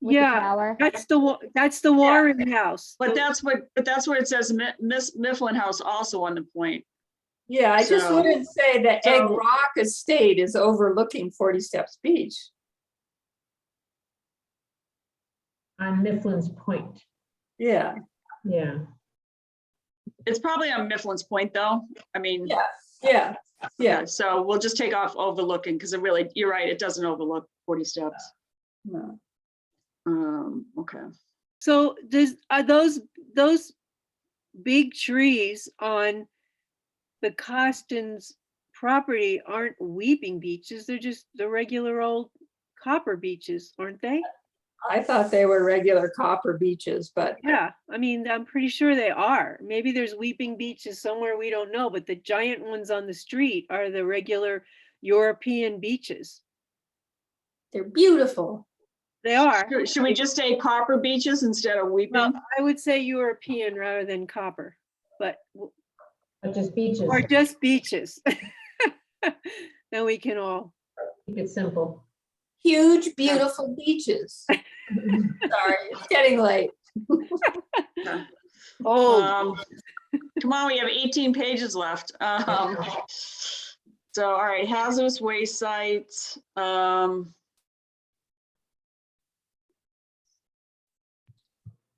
With the Yeah, tower? that's the Warren house. But The- that's what it says, Miss Mifflin House also on the point. Yeah, I just So- wouldn't say that Egg so- Rock Estate is overlooking 40 Steps Beach. On Mifflin's Point. Yeah, Yeah. It's probably on Mifflin's Point though. I mean, yeah. yeah, so we'll just take off overlooking because you're right, it doesn't overlook 40 steps. No. Okay. So are those big trees on the Costins property aren't weeping beeches, they're just the regular old copper beeches, aren't they? I thought they were regular copper beaches, but Yeah, I mean, I'm pretty sure they are. Maybe there's weeping beeches somewhere we don't know, but the giant ones on the street are the regular European beaches. they're beautiful. They are. Should we just say copper beaches instead of weeping? Well, I would say European rather than copper, but, But just beaches. or just beaches. Then we can all, Keep it simple. Huge, beautiful beaches. Sorry, it's getting late. oh, Come on, we have 18 pages left. So, all right, hazardous waste sites.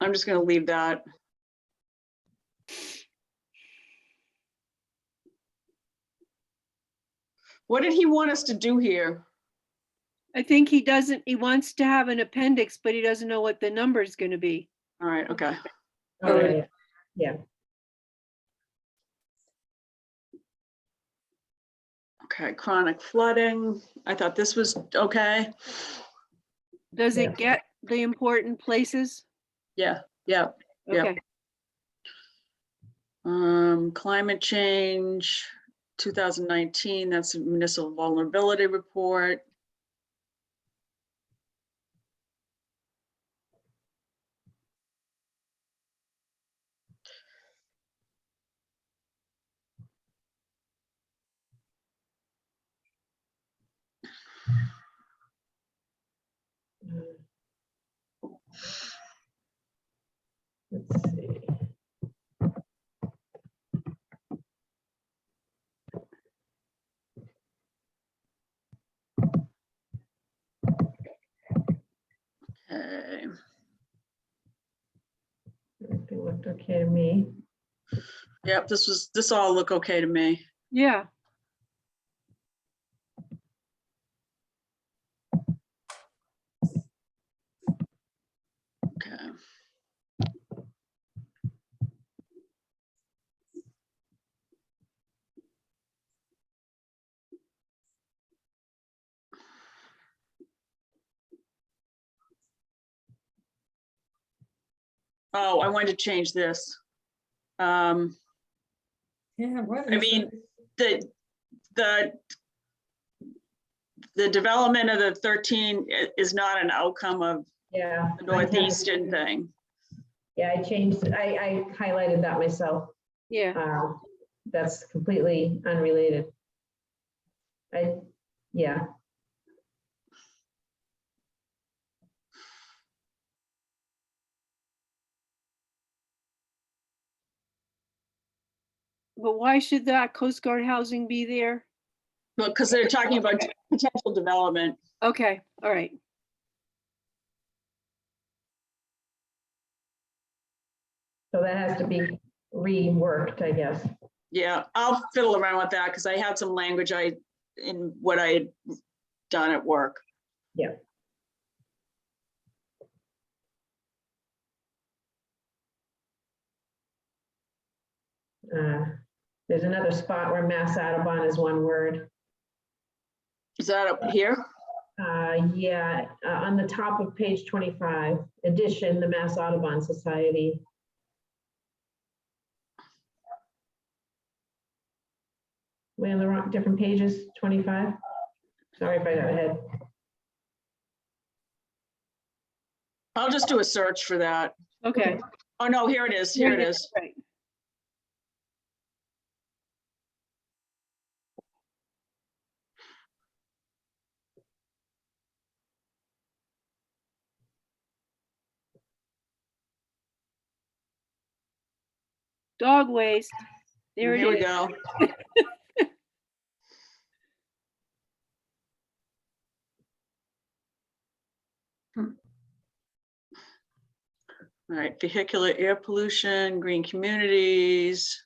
I'm just gonna leave that. What did he want us to do here? I think he wants to have an appendix, but he doesn't know what the number is going to be. All right, okay. Oh, yeah. Yeah. Okay, chronic flooding. I thought this was okay. Does Yeah. it get the important places? Yeah, yeah. Yeah. Okay, Climate change, 2019, that's a municipal vulnerability report. Let's see. Okay. Everything looked okay to me. Yep, this all look okay to me. Yeah, Okay. Oh, I wanted to change this. Yeah, what I is mean, it? the development of the 13 is not an outcome of Yeah. the Northeastern thing. Yeah, I changed, I highlighted that myself. yeah. That's completely unrelated. Yeah, But why should that Coast Guard housing be there? Because they're talking about potential development. Okay, all right. so that has to be reworked, I guess. Yeah, I'll fiddle around with that because I had some language in what I had done at work. Yeah. There's another spot where Mass Audubon is one word. Is that up here? Yeah, on the top of page 25, edition, the Mass Audubon Society. We on the wrong, different pages, 25? Sorry if I got ahead. I'll just do a search for that. Okay. Oh, no, here it is. Here it is. Right. Dog waste. There it Here we is. go. All right, vehicular air pollution, green communities.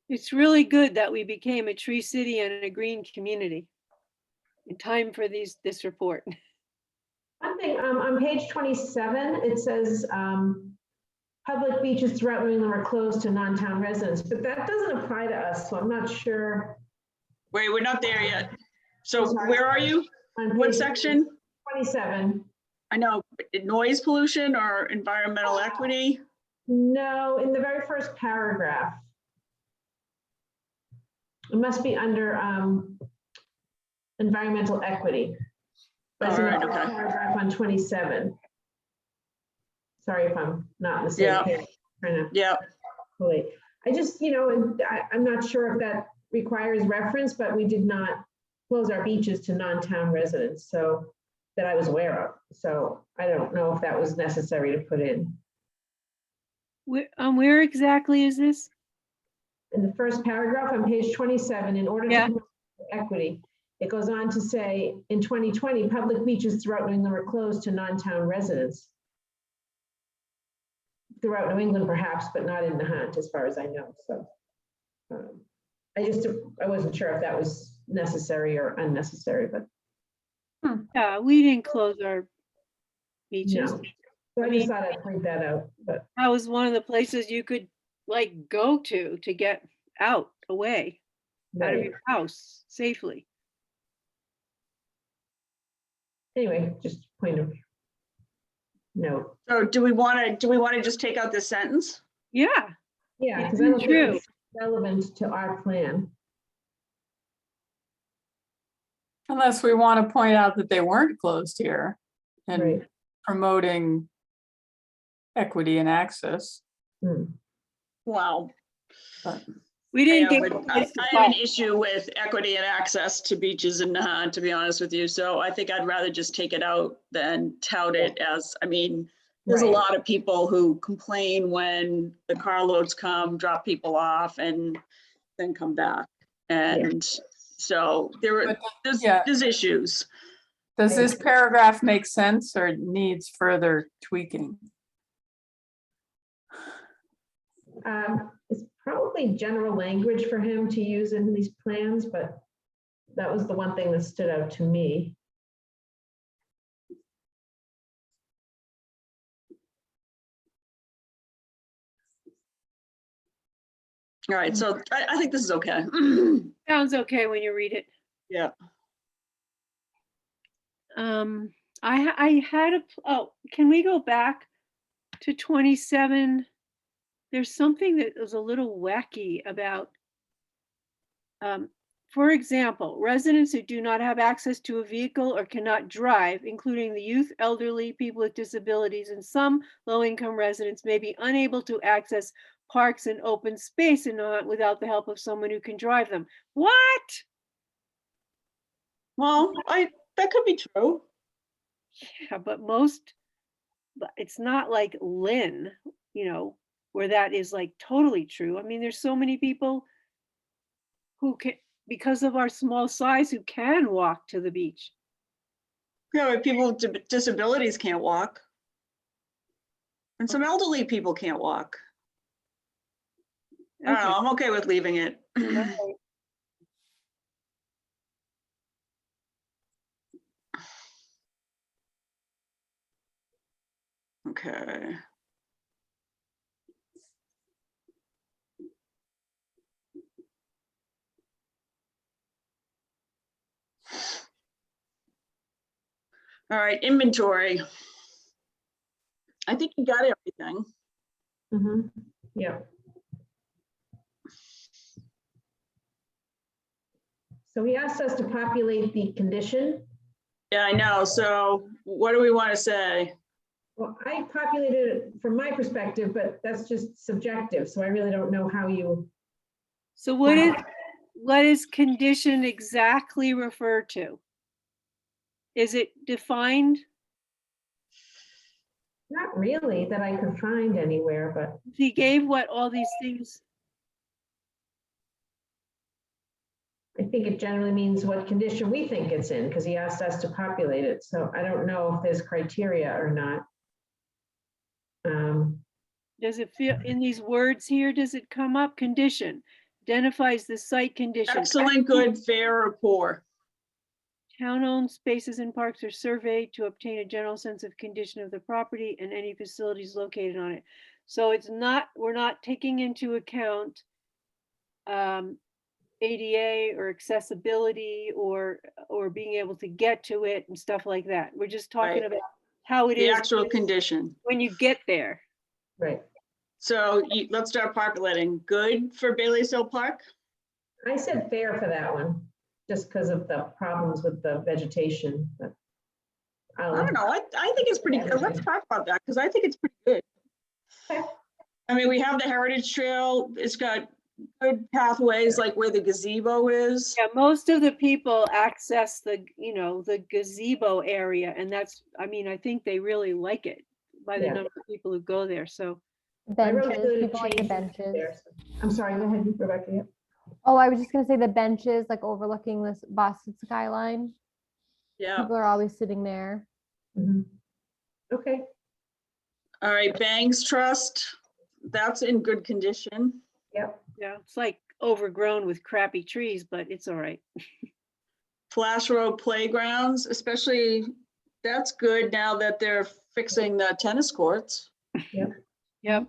It's really good that we became a tree city and a green community. In time for this report. One thing, on page 27, it says, public beaches throughout New England are closed to non-town residents, but that doesn't apply to us, so I'm not sure. Wait, we're not there yet. So Sorry. where are you? On What page section? 27. I know, noise pollution or environmental equity? No, in the very first paragraph. It must be under environmental equity. That's in the Alright, first okay. paragraph on 27. Sorry if I'm not in the same Yeah. page. Trying to Yeah, collate. I just, I'm not sure if that requires reference, but we did not close our beaches to non-town residents, so that I was aware of. So I don't know if that was necessary to put in. Where exactly is this? In the first paragraph on page 27, in order to Yeah. promote equity, it goes on to say, in 2020, public beaches throughout New England were closed to non-town residents. Throughout New England, perhaps, but not in Nahant, as far as I know. So I wasn't sure if that was necessary or unnecessary, but Yeah, we didn't close our beaches. no. So I just thought I'd point that out, but That was one of the places you could like go to get out, away, out of right. your house safely. Anyway, just point of note. so do we want to just take out this sentence? Yeah, Yeah, It's because I don't think true. it's relevant to our plan. Unless we want to point out that they weren't closed here and Right. promoting equity and access. Hmm. Wow. But We didn't Yeah, get. but I have an issue with equity and access to beaches in Nahant, to be honest with you. So I think I'd rather just take it out than tout it as, I mean, there's a Right. lot of people who complain when the carloads come, drop people off and then come back. And so Yeah. there's issues. Does this paragraph make sense or needs further tweaking? It's probably general language for him to use in these plans, but that was the one thing that stood out to me. All right, so I think this is okay. Sounds okay when you read it. Yeah. I had can we go back to 27? There's something that was a little wacky about, for example, residents who do not have access to a vehicle or cannot drive, including the youth, elderly, people with disabilities, and some low-income residents may be unable to access parks and open space and not without the help of someone who can drive them. What? Well, that could be true. Yeah, but it's not like Lynn, where that is like totally true. I mean, there's so many people who can, because of our small size, who can walk to the beach. Yeah, but people with disabilities can't walk. And some elderly people can't walk. I don't know, I'm okay with leaving it. Okay. Okay. All right, inventory. I think you got everything. Mhm. Yeah. So he asked us to populate the condition. Yeah, I know. So what do we want to say? Well, I populated it from my perspective, but that's just subjective, so I really don't know how you. So what is condition exactly refer to? Is it defined? Not really that I could find anywhere, but He gave what all these things. I think it generally means what condition we think it's in, because he asked us to populate it. So I don't know if there's criteria or not. Does it feel in these words here? Does it come up? Condition identifies the site condition. Excellent, good, fair, or poor? Town-owned spaces and parks are surveyed to obtain a general sense of condition of the property and any facilities located on it. So we're not taking into account ADA or accessibility or being able to get to it and stuff like that. We're just talking Right. about how it The is actual condition. when you get there. Right. So let's start populating. Good for Bailey's Hill Park? I said fair for that one, just because of the problems with the vegetation. But I don't know. I think it's pretty good. Let's talk about that because I think it's pretty good. Okay. I mean, we have the Heritage Trail. It's got good pathways like where the gazebo is. Yeah, most of the people access the gazebo area, and I think they really like it by the Yeah. number of people who go there. So I wrote Benches, good people like the changes benches. there, so- I'm sorry, go ahead, Rebecca. Yeah. Oh, I was just gonna say the benches, like overlooking this Boston skyline. Yeah. People are always sitting there. Mhm. Okay, All right, Bangs Trust. That's in good condition. yep, yeah, it's like overgrown with crappy trees, but it's all right. Flash Road Playgrounds, especially, that's good now that they're fixing the tennis courts. Yep.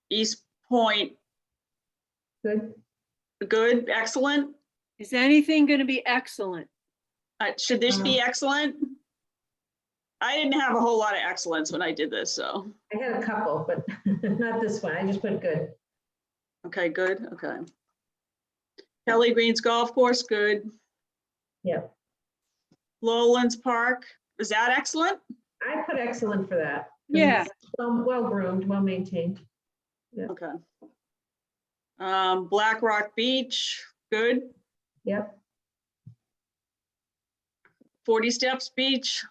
East Point, good. good, excellent. Is anything going to be excellent? Should this be excellent? I didn't have a whole lot of excellence when I did this, so. I had a couple, but not this one. I just put good. Okay, good, okay. Kelly Green's Golf Course, good. Yep. Lowlands Park, is that excellent? I put excellent for that. 'cause Yeah. it's Well groomed, well maintained. Okay. Black Rock Beach, good. Yep, 40 Steps Beach,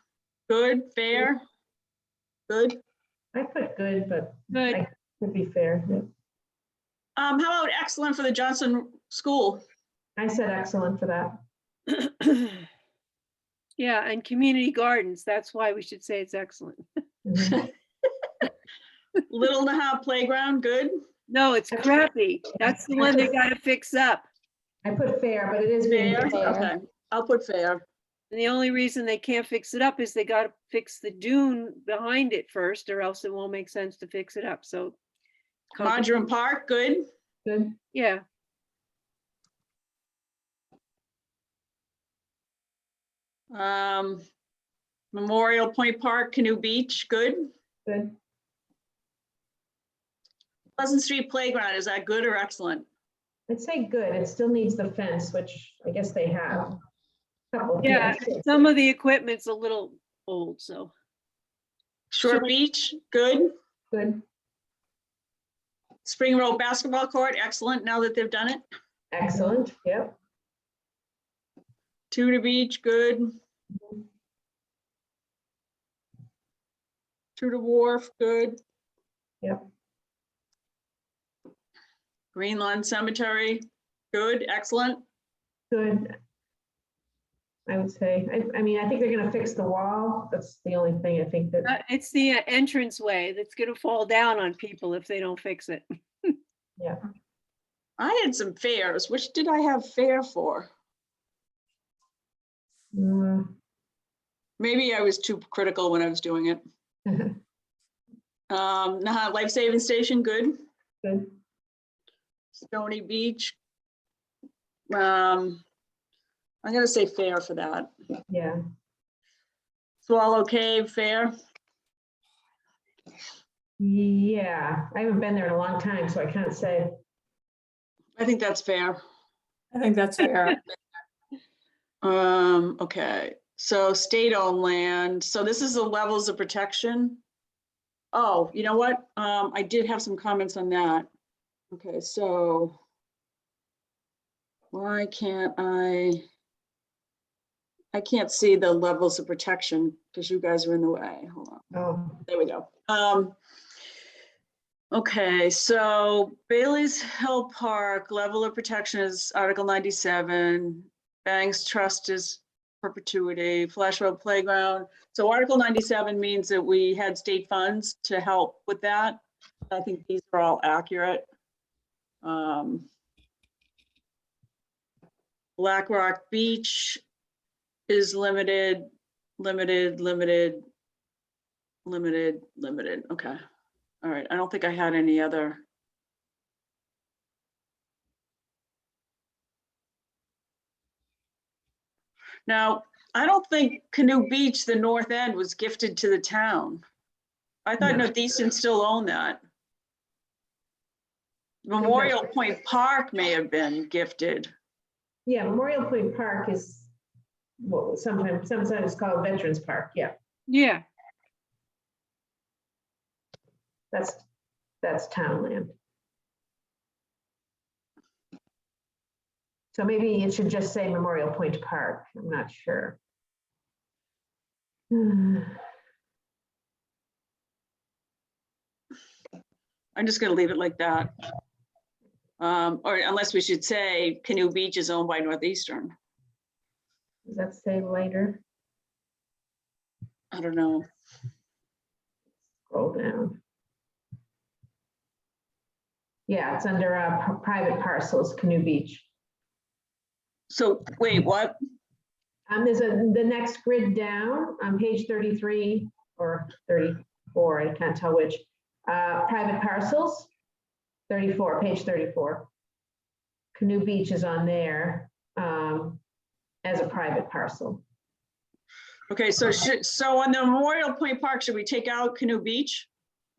good, fair, good. I put good, but Good. I could be fair. Yep. How about excellent for the Johnson School? I said excellent for that. Yeah, and community gardens, that's why we should say it's excellent. Mhm. Little Nahant Playground, good. No, it's crappy. That's the one they gotta fix up. I put fair, but it is being Fair, fixed up. okay, I'll put fair. And the only reason they can't fix it up is they gotta fix the dune behind it first, or else it won't make sense to fix it up, so. Marjoram Park, good. Good. Yeah, Memorial Point Park, Canoe Beach, good. Good. Pleasant Street Playground, is that good or excellent? I'd say good. It still needs the fence, which I guess they have. Couple, yeah, some of the equipment's a little old, so. Short Beach, good. Good. Spring Road Basketball Court, excellent, now that they've done it. Excellent. Yep. Tudor Beach, good. Tudor Wharf, good. Yep. Green Lawn Cemetery, good, excellent. Good. I would say, I mean, I think they're gonna fix the wall. That's the only thing I think that, It's the entranceway that's gonna fall down on people if they don't fix it. yeah. I had some fairs. Which did I have fair for? Mm, Maybe I was too critical when I was doing it. Nahant Life Saving Station, good. Good. Stony Beach. I'm gonna say fair for that. Yeah. Swallow Cave, fair. Yeah. I haven't been there in a long time, so I can't say. I think that's fair. I think that's fair. Okay, so state-owned land. So this is the levels of protection. Oh, you know what? I did have some comments on that. Okay, so why can't I can't see the levels of protection because you guys are in the way. Hold on. Oh, There we go. Okay, so Bailey's Hill Park, level of protection is Article 97. Banks Trust is perpetuity, Flash Road Playground. So Article 97 means that we had state funds to help with that. I think these are all accurate. Black Rock Beach is limited. Okay. All right, I don't think I had any other. Now, I don't think Canoe Beach, the north end, was gifted to the town. I thought No. Northeastern still owned that. Memorial Point Park may have been gifted. yeah, Memorial Point Park is, well, sometimes it's called Veterans Park. Yeah, Yeah, that's town land. So maybe it should just say Memorial Point Park. I'm not sure. I'm just gonna leave it like that. Or unless we should say Canoe Beach is owned by Northeastern. Does that say later? I don't know. Scroll down. Yeah, it's under private parcels, Canoe Beach. So wait, what? There's the next grid down on page 33 or 34, I can't tell which. Private parcels, 34, page 34. Canoe Beach is on there as a private parcel. Okay, so on the Memorial Point Park, should we take out Canoe Beach?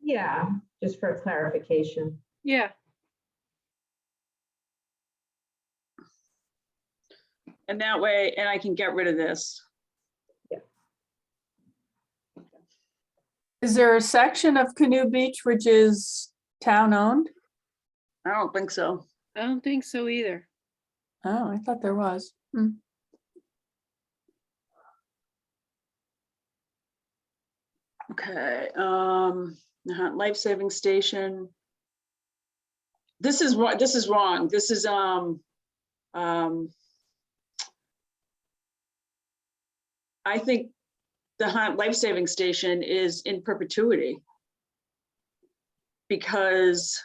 Yeah, just for clarification. yeah. And that way, and I can get rid of this. Is there a section of Canoe Beach which is town owned? I don't think so. I don't think so either. Oh, I thought there was. Okay, Nahant life-saving station. This is what, this is wrong. This is, I think the Nahant life-saving station is in perpetuity. Because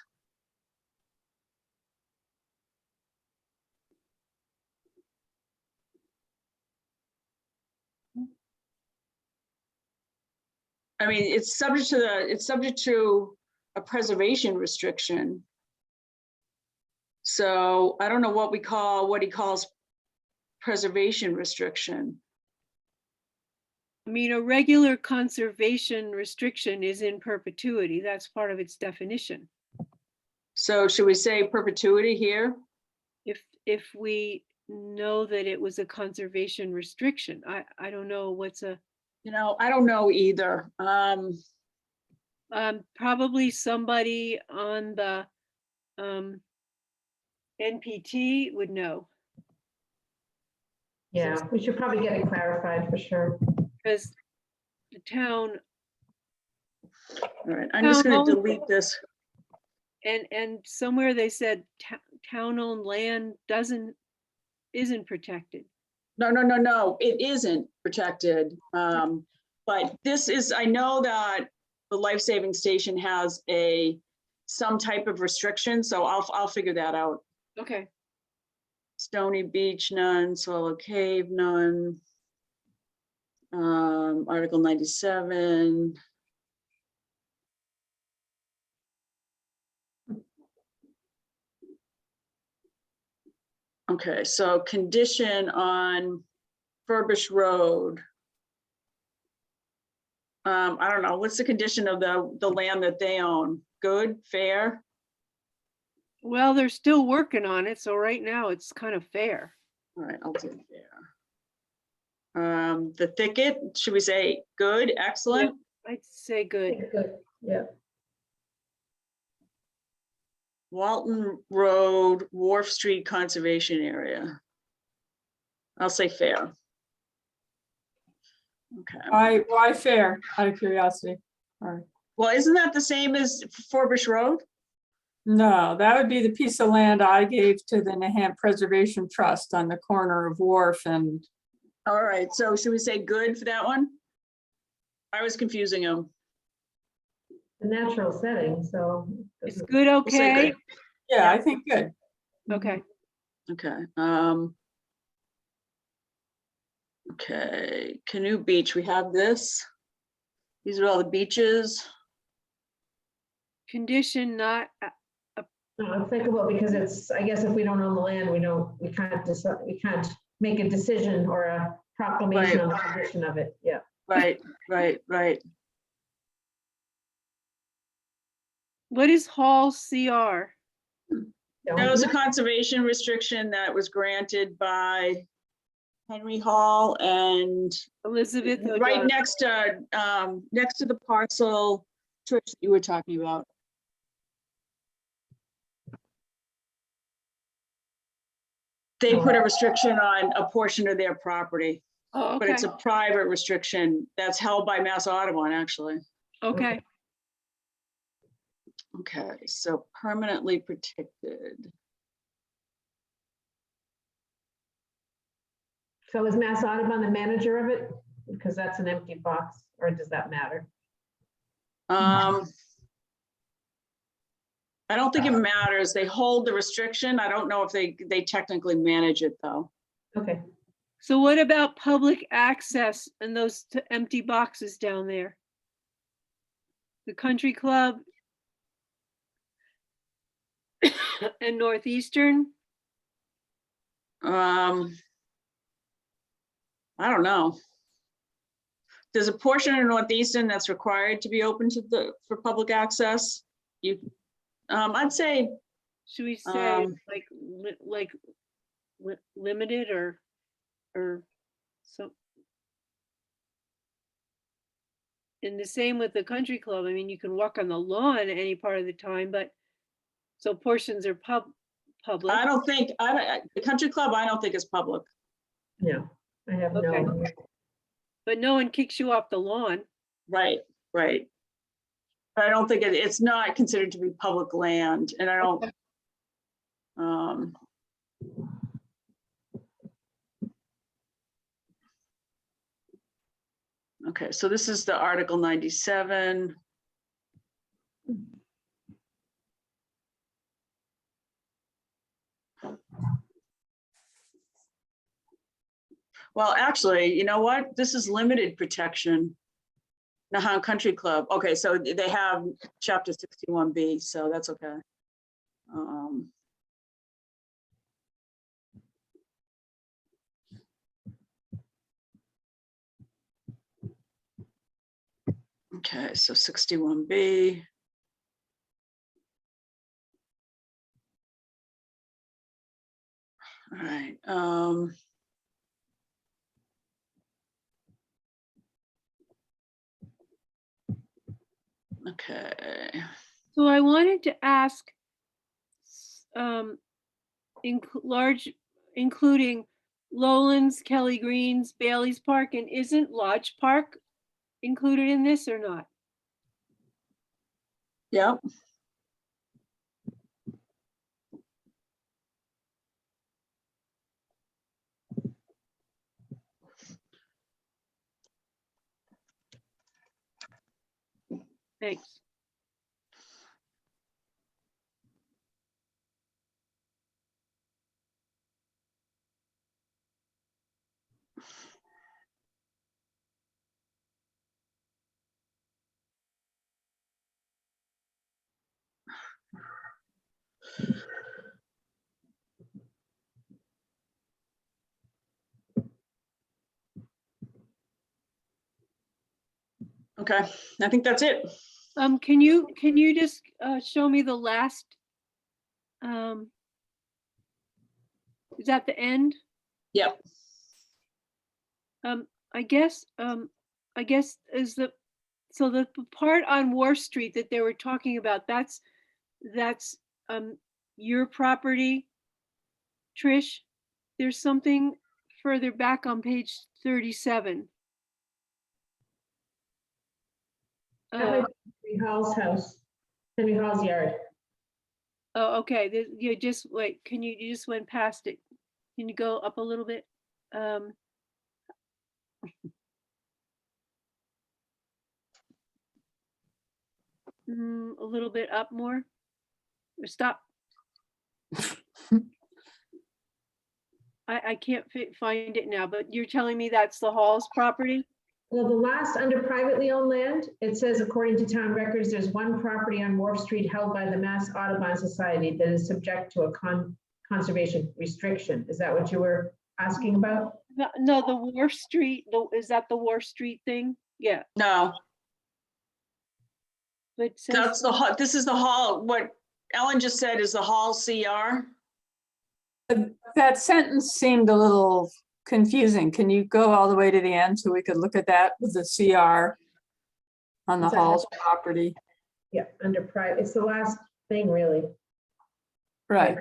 I mean, it's subject to a preservation restriction. So I don't know what he calls preservation restriction. I mean, a regular conservation restriction is in perpetuity. That's part of its definition. So should we say perpetuity here? If we know that it was a conservation restriction, I don't know what's a, You know, I don't know either. probably somebody on the NPT would know, Yeah, we should probably get it clarified for sure. because the town All right, I'm just gonna delete this. and somewhere they said town-owned land isn't protected. No, it isn't protected. But this is, I know that the life-saving station has some type of restriction, so I'll figure that out. Okay, Stony Beach, none. Swallow Cave, none. Article 97. Okay, so condition on Furbish Road. I don't know, what's the condition of the land that they own? Good, fair? well, they're still working on it, so right now it's kind of fair. All right, I'll take fair. The thicket, should we say good, excellent? I'd say good. Good, yeah. Walton Road, Wharf Street Conservation Area. I'll say fair. Okay. Why fair, out of curiosity? All right. Well, isn't that the same as Furbish Road? No, that would be the piece of land I gave to the Nahant Preservation Trust on the corner of Wharf and, All right, so should we say good for that one? I was confusing them. The natural setting, so. Is good We'll say okay? good. yeah, I think good. Okay, Okay. Okay, Canoe Beach, we have this. These are all the beaches. condition not, No, applicable because it's, I guess if we don't own the land, we can't decide, we can't make a decision or a proclamation on the condition of it, yeah. Right. what is Hall CR? That was a conservation restriction that was granted by Henry Hall and Elizabeth right O'Donnell. next to the parcel Trish that you were talking about. They put a restriction on a portion of their property, Oh, but okay, it's a private restriction that's held by Mass Audubon, actually. okay. Okay, so permanently protected. So is Mass Audubon the manager of it? Because that's an empty box, or does that matter? I don't think it matters. They hold the restriction. I don't know if they technically manage it though. Okay, So what about public access and those empty boxes down there? The country club and Northeastern? I don't know. There's a portion in Northeastern that's required to be open for public access. I'd say, Should we say Um, limited or so? And the same with the country club. I mean, you can walk on the lawn any part of the time, but so portions are public. I don't think, the country club, I don't think is public. No, I have no. Okay. But no one kicks you off the lawn. Right, right. But I don't think it's not considered to be public land, and I don't. Okay, so this is the Article 97. Well, actually, you know what? This is limited protection. Nahant Country Club. Okay, so they have chapter 61B, so that's okay. Okay, so 61B. All right. Okay. So I wanted to ask, including Lowlands, Kelly Greens, Bailey's Park, and isn't Lodge Park included in this or not? Yep. Thanks. Okay, I think that's it. Can you just show me the last? Is that the end? Yep. I guess is the part on Wharf Street that they were talking about, that's your property, Trish. There's something further back on page 37. Henry Hall's house, Henry Hall's yard. Oh, okay. You just wait. You just went past it? Can you go up a little bit? A little bit up more, or stop. I can't find it now, but you're telling me that's the Hall's property? Well, the last under privately owned land, it says, according to town records, there's one property on Wharf Street held by the Mass Audubon Society that is subject to a conservation restriction. Is that what you were asking about? No, the Wharf Street, is that the Wharf Street thing? Yeah. No, But it says, that's this is the hall. What Ellen just said is the hall CR. That sentence seemed a little confusing. Can you go all the way to the end so we could look at that with the CR on the Is that- Hall's property? Yeah, under private, it's the last thing really. Right.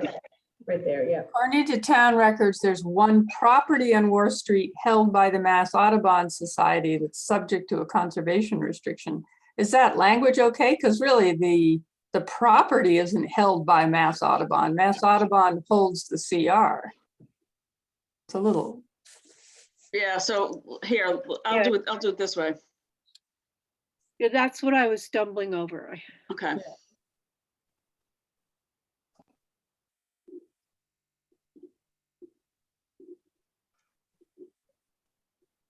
Right there, yeah. According to town records, there's one property on Wharf Street held by the Mass Audubon Society that's subject to a conservation restriction. Is that language okay? Because really the property isn't held by Mass Audubon. Mass Audubon holds the CR. It's a little. Yeah, so here, I'll do it this way. yeah, that's what I was stumbling over. Okay.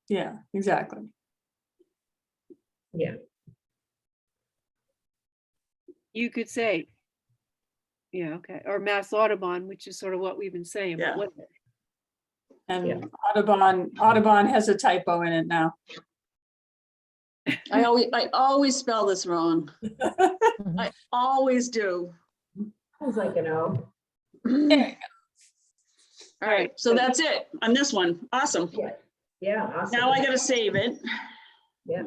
Yeah, exactly. Yeah. You could say, yeah, okay, or Mass Audubon, which is sort of what we've been saying. Yeah. But what, And Yeah. Audubon has a typo in it now. I always spell this wrong. I always do. Sounds like an O. All right, so that's it on this one. Awesome. Yeah. Yeah, awesome. Now I gotta save it. Yeah.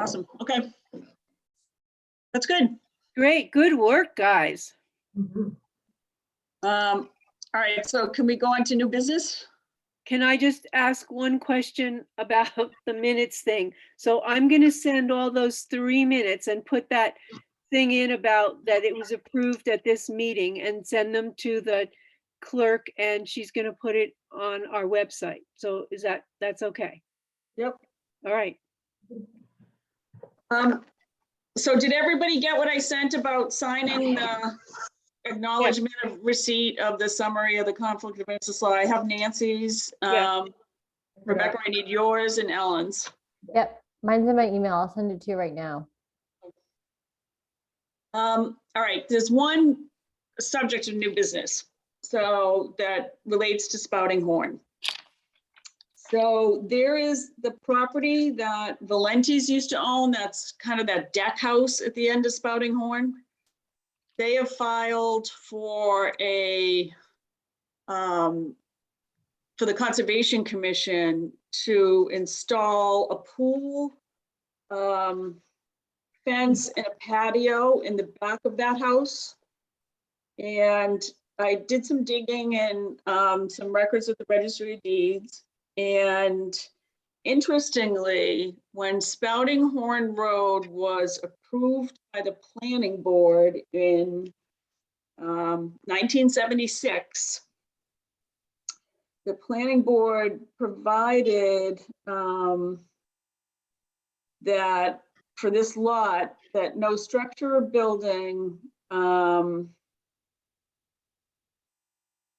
Awesome. Okay. That's good. Great, good work, guys. Mhm. All right, so can we go on to new business? Can I just ask one question about the minutes thing? So I'm gonna send all those 3 minutes and put that thing in about that it was approved at this meeting and send them to the clerk, and she's gonna put it on our website. So that's okay? Yep. All right. So did everybody get what I sent about signing the acknowledgement of receipt of the summary of the conflict of interest law? I have Nancy's. Yeah. Rebecca, I need yours and Ellen's. Yep, mine's in my email. I'll send it to you right now. All right, there's one subject of new business, so that relates to Spouting Horn. So there is the property that Valenti's used to own. That's kind of that deck house at the end of Spouting Horn. They have filed for a, for the Conservation Commission to install a pool, fence and a patio in the back of that house. And I did some digging and some records of the Registry of Deeds. And interestingly, when Spouting Horn Road was approved by the planning board in 1976, the planning board provided that for this lot, that no structure or building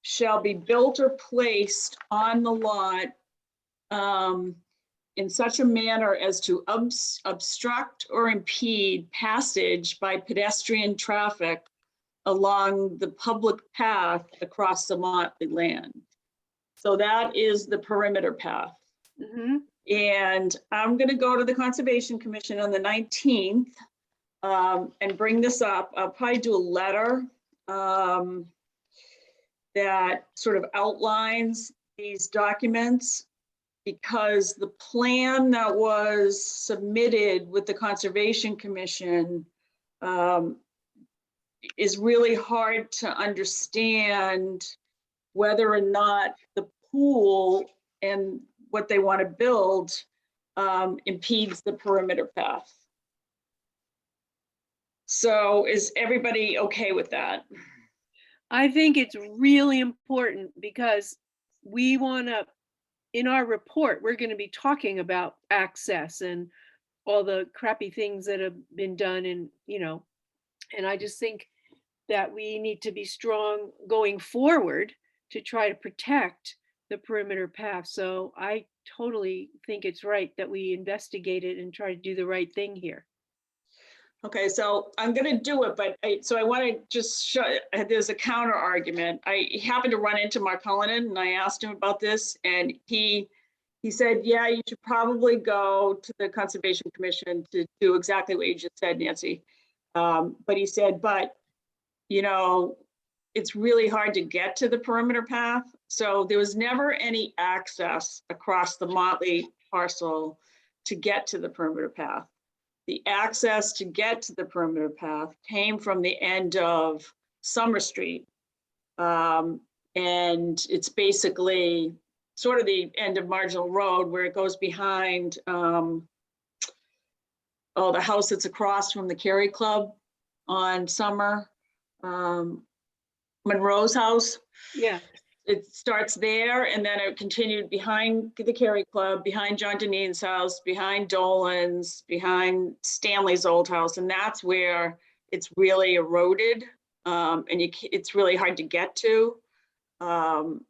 shall be built or placed on the lot in such a manner as to obstruct or impede passage by pedestrian traffic along the public path across the Motley land. So that is the perimeter path. Mhm. And I'm gonna go to the Conservation Commission on the 19th and bring this up. I'll probably do a letter that sort of outlines these documents, because the plan that was submitted with the Conservation Commission is really hard to understand whether or not the pool and what they want to build impedes the perimeter path. So is everybody okay with that? I think it's really important because we want to, in our report, we're going to be talking about access and all the crappy things that have been done, and and I just think that we need to be strong going forward to try to protect the perimeter path. So I totally think it's right that we investigate it and try to do the right thing here. Okay, so I'm gonna do it, but I want to just show, there's a counter argument. I happened to run into Mark Cullinan and I asked him about this, and he said, yeah, you should probably go to the Conservation Commission to do exactly what you just said, Nancy. But he said, it's really hard to get to the perimeter path. So there was never any access across the Motley parcel to get to the perimeter path. The access to get to the perimeter path came from the end of Summer Street. And it's basically sort of the end of Marginal Road, where it goes behind the house that's across from the Kerry Club on Summer, Monroe's house. Yeah. It starts there, and then it continued behind the Kerry Club, behind John Deneen's house, behind Dolan's, behind Stanley's old house, and that's where it's really eroded, and it's really hard to get to. And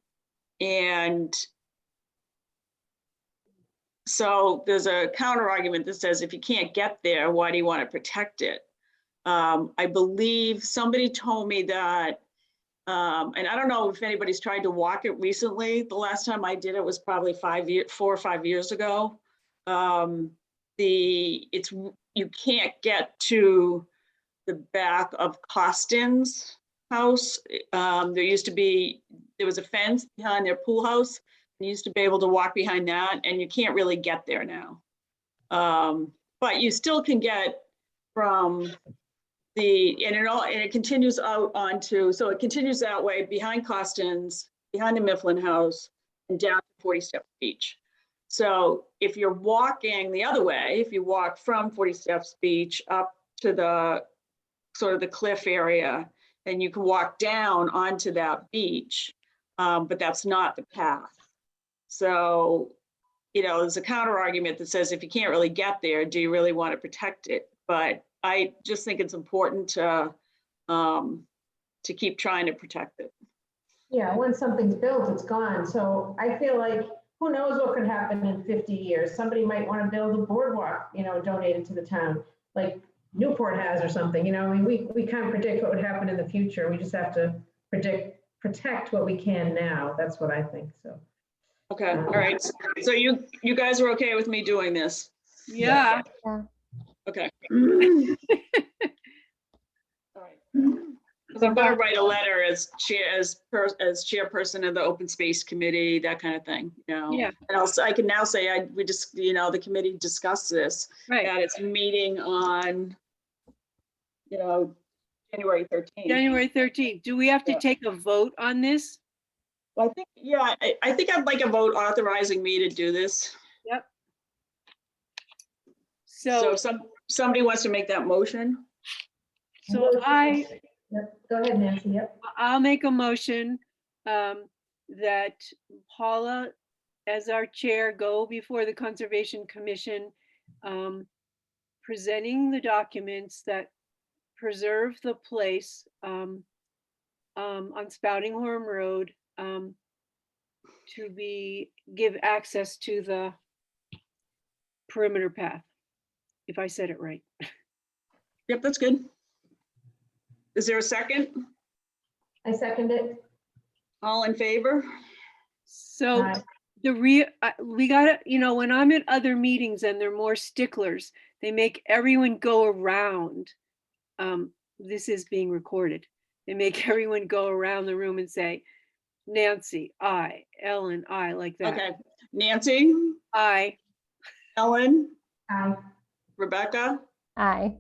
so there's a counter argument that says, if you can't get there, why do you want to protect it? I believe somebody told me that, and I don't know if anybody's tried to walk it recently. The last time I did it was probably 4 or 5 years ago. You can't get to the back of Costin's house. There was a fence behind their pool house. You used to be able to walk behind that, and you can't really get there now. but you still can get from and it continues out onto, so it continues that way behind Costin's, behind the Mifflin House, and down to 40 Steps Beach. So if you're walking the other way, if you walk from 40 Steps Beach up to the sort of the cliff area, then you can walk down onto that beach, but that's not the path. So, there's a counter argument that says if you can't really get there, do you really want to protect it? But I just think it's important to keep trying to protect it. Yeah, once something's built, it's gone. So I feel like, who knows what could happen in 50 years? Somebody might want to build a boardwalk, donated to the town, like Newport has or something. I mean, we can't predict what would happen in the future. We just have to protect what we can now. That's what I think. So. Okay, all right. So you guys are okay with me doing this? Yeah. Yeah. Okay. All right. Because I'm going to write a letter as chairperson of the open space committee, that kind of thing, Yeah. And also I can now say we just, the committee discussed this Right. at its meeting on, January 13th. January 13th. Do we have to Yeah. take a vote on this? Well, I think, yeah, I think I'd like a vote authorizing me to do this. Yep. So So, if somebody wants to make that motion. so Yep. Go ahead, Nancy. Yep. I'll make a motion that Paula, as our chair, go before the Conservation Commission, presenting the documents that preserve the place on Spouting Horn Road to give access to the perimeter path, if I said it right. Yep, that's good. Is there a second? I second it. All in favor? So Aye. we gotta, when I'm at other meetings and they're more sticklers, they make everyone go around. This is being recorded. They make everyone go around the room and say, Nancy, I, Ellen, I, like that. Okay, Nancy, I, Ellen, Aye. Rebecca, Aye.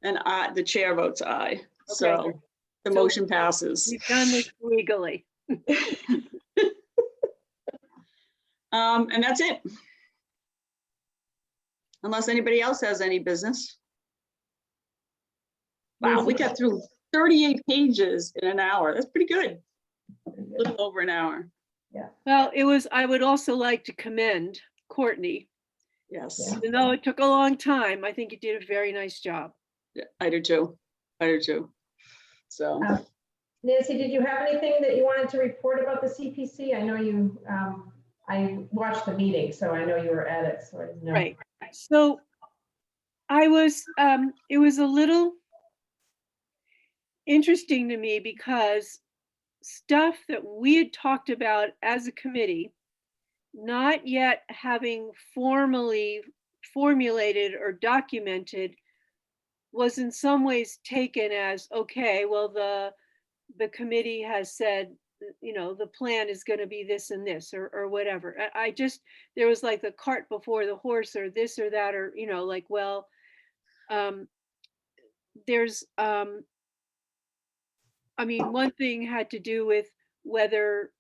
and the chair votes aye. So the So motion passes. we've done this legally. And that's it. Unless anybody else has any business. Wow, we got through 38 pages in an hour. That's pretty good. A little over an hour. Well, I would also like to commend Courtney. Yes, Even though it took a long time, I think you did a very nice job. yeah, I do too. I do too. So, Nancy, did you have anything that you wanted to report about the CPC? I know you, I watched the meeting, so I know you were at it, so I didn't know. Right. So it was a little interesting to me because stuff that we had talked about as a committee, not yet having formally formulated or documented, was in some ways taken as, okay, well, the committee has said, the plan is going to be this and this or whatever. There was like the cart before the horse or this or that, or, well, there's, one thing had to do with whether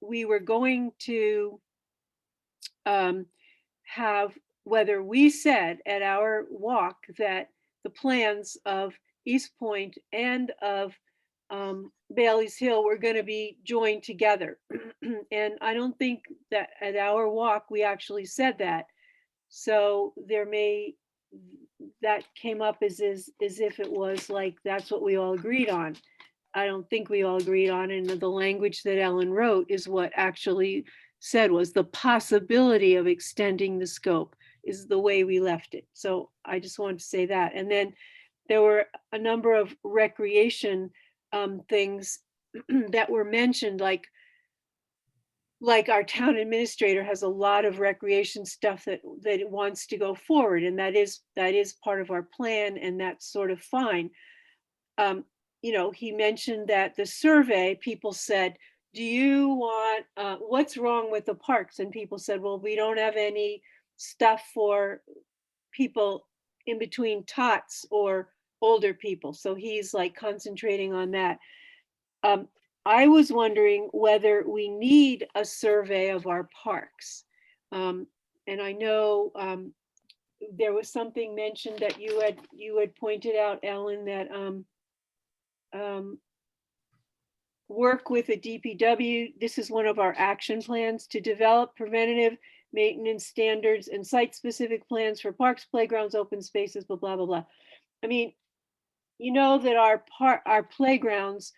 we were going to whether we said at our walk that the plans of East Point and of Bailey's Hill were going to be joined together. And I don't think that at our walk we actually said that. So that came up as if it was like that's what we all agreed on. I don't think we all agreed on, and the language that Ellen wrote is what actually said was the possibility of extending the scope is the way we left it. So I just wanted to say that. And then there were a number of recreation things that were mentioned, like our town administrator has a lot of recreation stuff that it wants to go forward, and that is part of our plan, and that's sort of fine. He mentioned that the survey, people said, do you want, what's wrong with the parks? And people said, well, we don't have any stuff for people in between tots or older people. So he's like concentrating on that. I was wondering whether we need a survey of our parks. And I know there was something mentioned that you had pointed out, Ellen, that work with a DPW. This is one of our action plans to develop preventative maintenance standards and site-specific plans for parks, playgrounds, open spaces, blah, blah, blah, blah. I mean, you know that our playgrounds,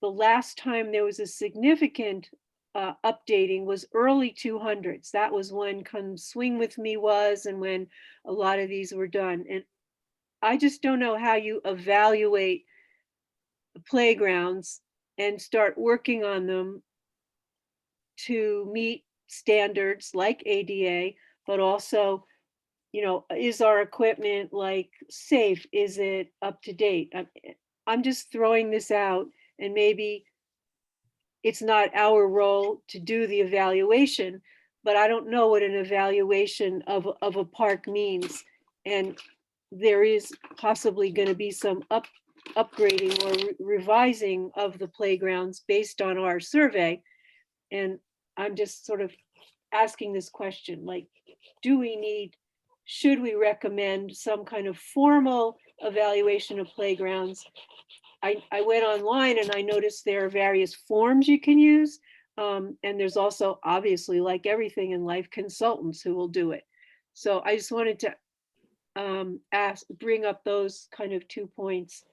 the last time there was a significant updating was early 200s. That was when Come Swing With Me was, and when a lot of these were done. And I just don't know how you evaluate the playgrounds and start working on them to meet standards like ADA, but also, you know, is our equipment like safe? Is it up to date? I'm just throwing this out, and maybe it's not our role to do the evaluation, but I don't know what an evaluation of a park means. And there is possibly going to be some upgrading or revising of the playgrounds based on our survey. And I'm just sort of asking this question, like, should we recommend some kind of formal evaluation of playgrounds? I went online and I noticed there are various forms you can use. And there's also, obviously, like everything in life, consultants who will do it. So I just wanted to bring up those kind of 2 points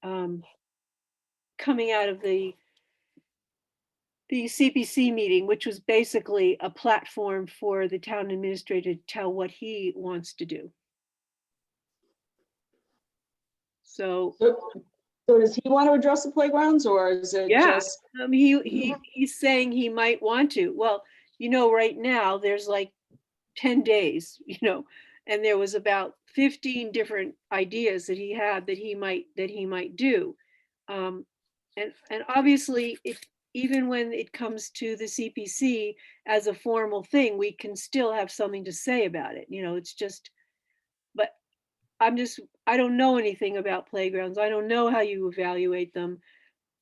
coming out of the CPC meeting, which was basically a platform for the town administrator to tell what he wants to do. So does he want to address the playgrounds, or is it yeah, just? he's saying he might want to. Well, you know, right now there's like 10 days, you know, and there was about 15 different ideas that he had that he might do. And obviously, if even when it comes to the CPC as a formal thing, we can still have something to say about it. You know, it's just, but I don't know anything about playgrounds. I don't know how you evaluate them.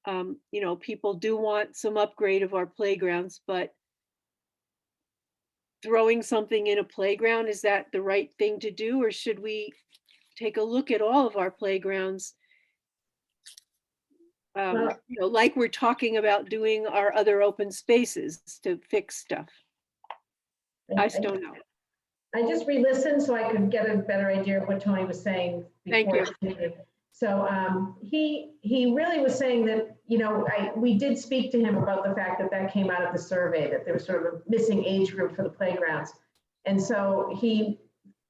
You know, people do want some upgrade of our playgrounds, but throwing something in a playground, is that the right thing to do? Or should we take a look at all of our playgrounds? You know, like we're talking about doing our other open spaces to fix stuff. I just don't know. I just re-listened so I could get a better idea of what Tony was saying Thank before. you. the meeting. So he really was saying that, you know, we did speak to him about the fact that that came out of the survey, that there was sort of a missing age group for the playgrounds. And so he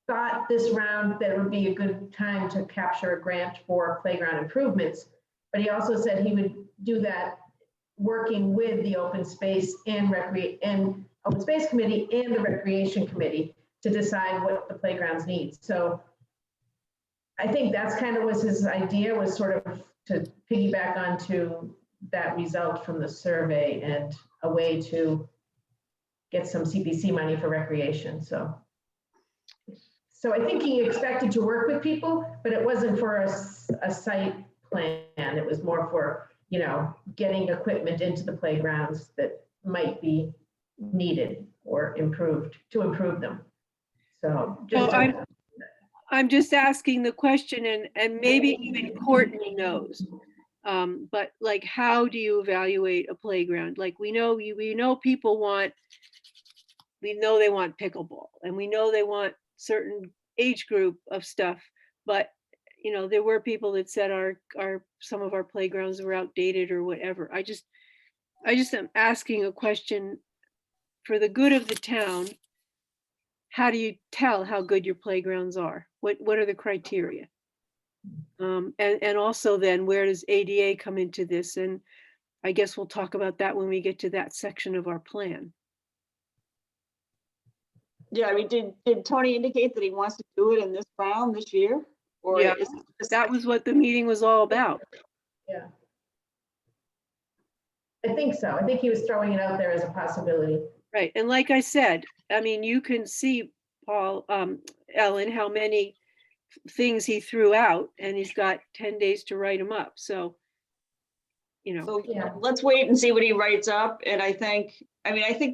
thought this round that it would be a good time to capture a grant for playground improvements. But he also said he would do that working with the open space and open space committee and the recreation committee to decide what the playgrounds need. So I think that's kind of was his idea, was sort of to piggyback onto that result from the survey and a way to get some CPC money for recreation. So I think he expected to work with people, but it wasn't for a site plan. It was more for, you know, getting equipment into the playgrounds that might be needed or improved to improve them. So just I'm just asking the question, and maybe even Courtney knows. But like, how do you evaluate a playground? Like, we know people want, we know they want pickleball, and we know they want certain age group of stuff. But you know, there were people that said some of our playgrounds were outdated or whatever. I just am asking a question for the good of the town. How do you tell how good your playgrounds are? What are the criteria? And also then, where does ADA come into this? And I guess we'll talk about that when we get to that section of our plan. Yeah, I mean, did Tony indicate that he wants to do it in this round this year? Or Yeah, is it just, that was what the meeting was all about. yeah. I think so. I think he was throwing it out there as a possibility. Right. And like I said, I mean, you can see, Paul, Ellen, how many things he threw out, and he's got 10 days to write them up. So, you know, So Yeah. let's wait and see what he writes up. And I think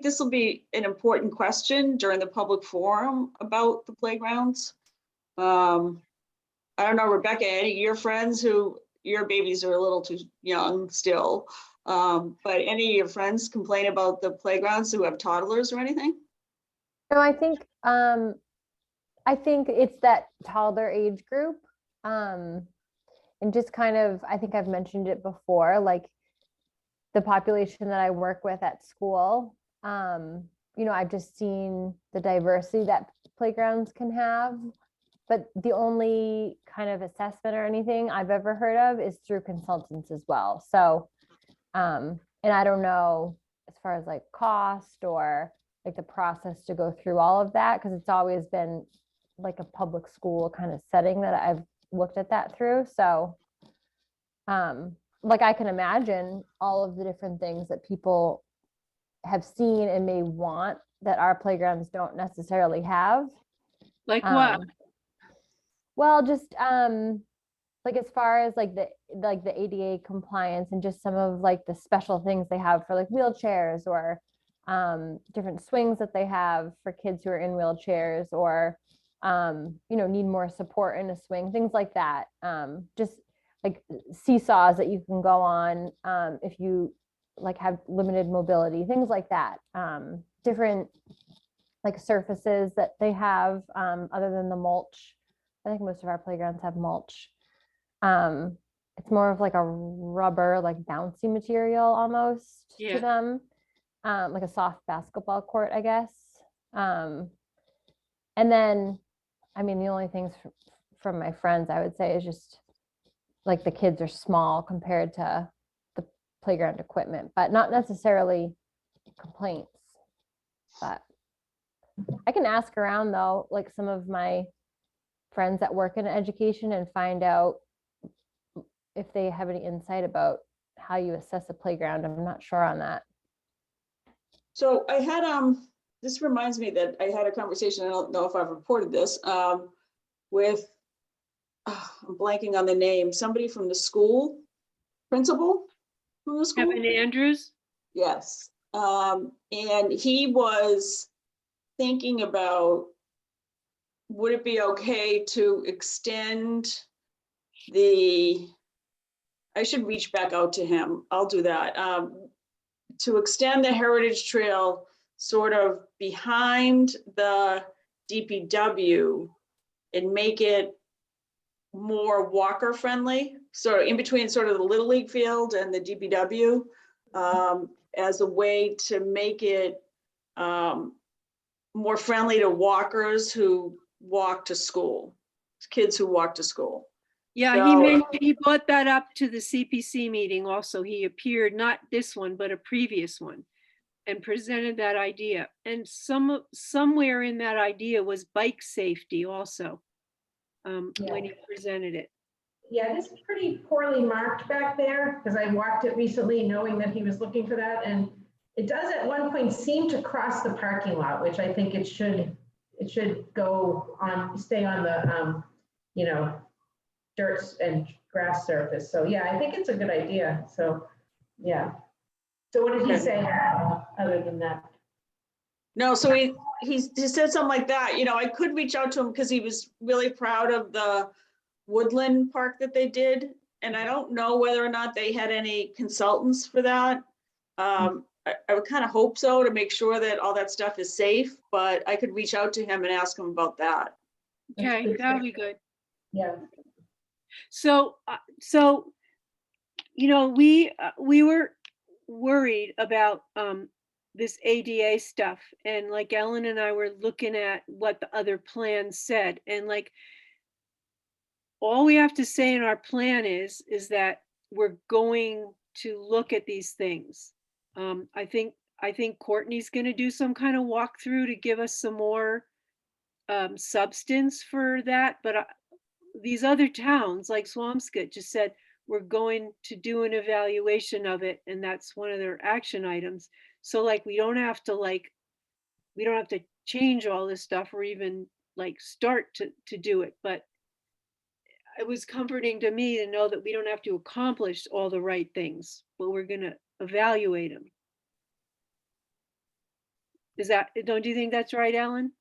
this will be an important question during the public forum about the playgrounds. I don't know, Rebecca, any of your friends who, your babies are a little too young still, but any of your friends complain about the playgrounds who have toddlers or anything? No, I think it's that toddler age group. And just kind of, I think I've mentioned it before, like the population that I work with at school, I've just seen the diversity that playgrounds can have. But the only kind of assessment or anything I've ever heard of is through consultants as well. So, and I don't know as far as like cost or like the process to go through all of that, because it's always been like a public school kind of setting that I've looked at that through. So, like I can imagine all of the different things that people have seen and may want that our playgrounds don't necessarily have. like what? Well, just like as far as like the ADA compliance and just some of like the special things they have for like wheelchairs or different swings that they have for kids who are in wheelchairs or need more support in a swing, things like that. Just like seesaws that you can go on if you like have limited mobility, things like that. Different like surfaces that they have other than the mulch. I think most of our playgrounds have mulch. It's more of like a rubber, like bouncy material almost Yeah. to them, like a soft basketball court, I guess. And then, the only things from my friends I would say is just like the kids are small compared to the playground equipment, but not necessarily complaints. But I can ask around though, like some of my friends that work in education and find out if they have any insight about how you assess a playground. I'm not sure on that. So I had, this reminds me that I had a conversation, I don't know if I've reported this, with, I'm blanking on the name, somebody from the school, principal from the school. Kevin Andrews? Yes, and he was thinking about, would it be okay to extend I should reach back out to him, I'll do that, to extend the Heritage Trail sort of behind the DPW and make it more walker friendly, so in between sort of the Little League field and the DPW, as a way to make it more friendly to walkers who walk to school, kids who walk to school. Yeah, So- he brought that up to the CPC meeting also. He appeared, not this one, but a previous one, and presented that idea. And somewhere in that idea was bike safety also, when he presented it. Yeah, it's pretty poorly marked back there because I walked it recently knowing that he was looking for that. And it does at one point seem to cross the parking lot, which I think it should go on, stay on the, dirt and grass surface. So yeah, I think it's a good idea. So, yeah. So what did he say other than that? No, so he said something like that, I could reach out to him because he was really proud of the woodland park that they did. And I don't know whether or not they had any consultants for that. I would kind of hope so, to make sure that all that stuff is safe, but I could reach out to him and ask him about that. Okay, that would be good. Yeah. So, we were worried about this ADA stuff, and like Ellen and I were looking at what the other plans said, and like all we have to say in our plan is that we're going to look at these things. I think Courtney's going to do some kind of walkthrough to give us some more substance for that, but these other towns like Swampscott just said, we're going to do an evaluation of it, and that's one of their action items. So like, we don't have to change all this stuff or even like start to do it, but it was comforting to me to know that we don't have to accomplish all the right things, but we're gonna evaluate them. Don't you think that's right, Alan?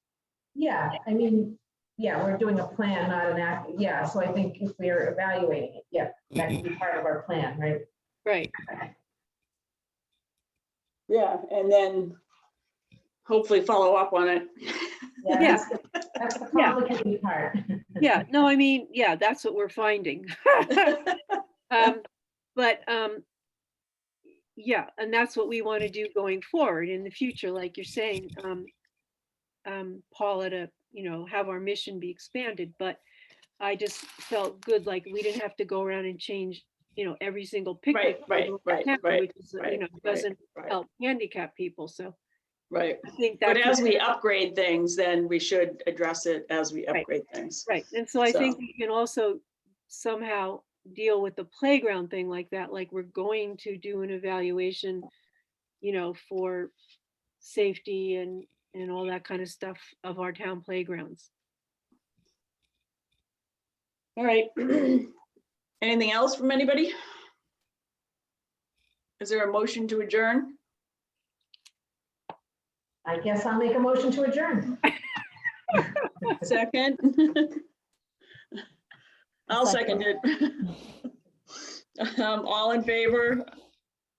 Yeah, I mean, yeah, we're doing a plan, not an act. Yeah, so I think if we're evaluating it, yeah, that can be part of our plan, right? Right. Yeah, and then hopefully follow up on it. Yeah. That's the Yeah. complicated part. Yeah, no, I mean, yeah, that's what we're finding. But yeah, and that's what we want to do going forward in the future, like you're saying, Paula, to, have our mission be expanded. But I just felt good, like we didn't have to go around and change, every single picnic. Right, table right, in town, right, which is, right, doesn't right. help handicap people. So Right, I think but that's as we upgrade things, then we should address it as we Right. upgrade things. right. And so I think So- we can also somehow deal with the playground thing like that, like we're going to do an evaluation, for safety and all that kind of stuff of our town playgrounds. All right. Anything else from anybody? Is there a motion to adjourn? I guess I'll make a motion to adjourn. Second? I'll second it. All in favor?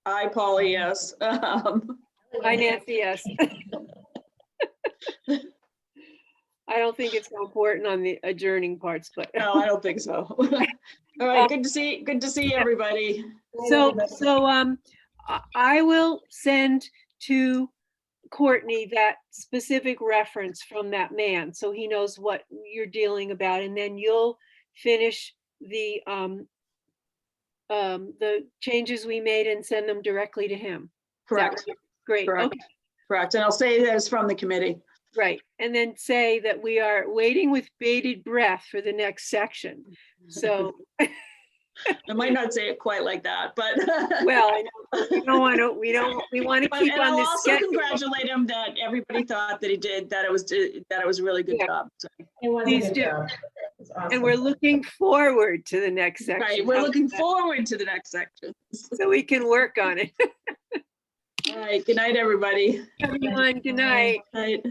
Aye, Paula, yes. Hi, Nancy, yes. I don't think it's so important on the adjourning parts, but. No, I don't think so. All right, good to see everybody. So I will send to Courtney that specific reference from that man, so he knows what you're dealing about, and then you'll finish the changes we made and send them directly to him. Is that Correct, right? Great, correct. okay, correct. And I'll say that it's from the committee. right. And then say that we are waiting with bated breath for the next section. So, I might not say it quite like that, but. well, I know, we want to But- keep and on I'll this also schedule. congratulate him that everybody thought that he did, that it was a really good Yeah. job. So, It was a Please good do. job. It's awesome. And we're looking forward to the next section. Right, we're How's looking that? forward to the next section. So we can work on it. All right, good night, everybody. Everyone, good night. Night.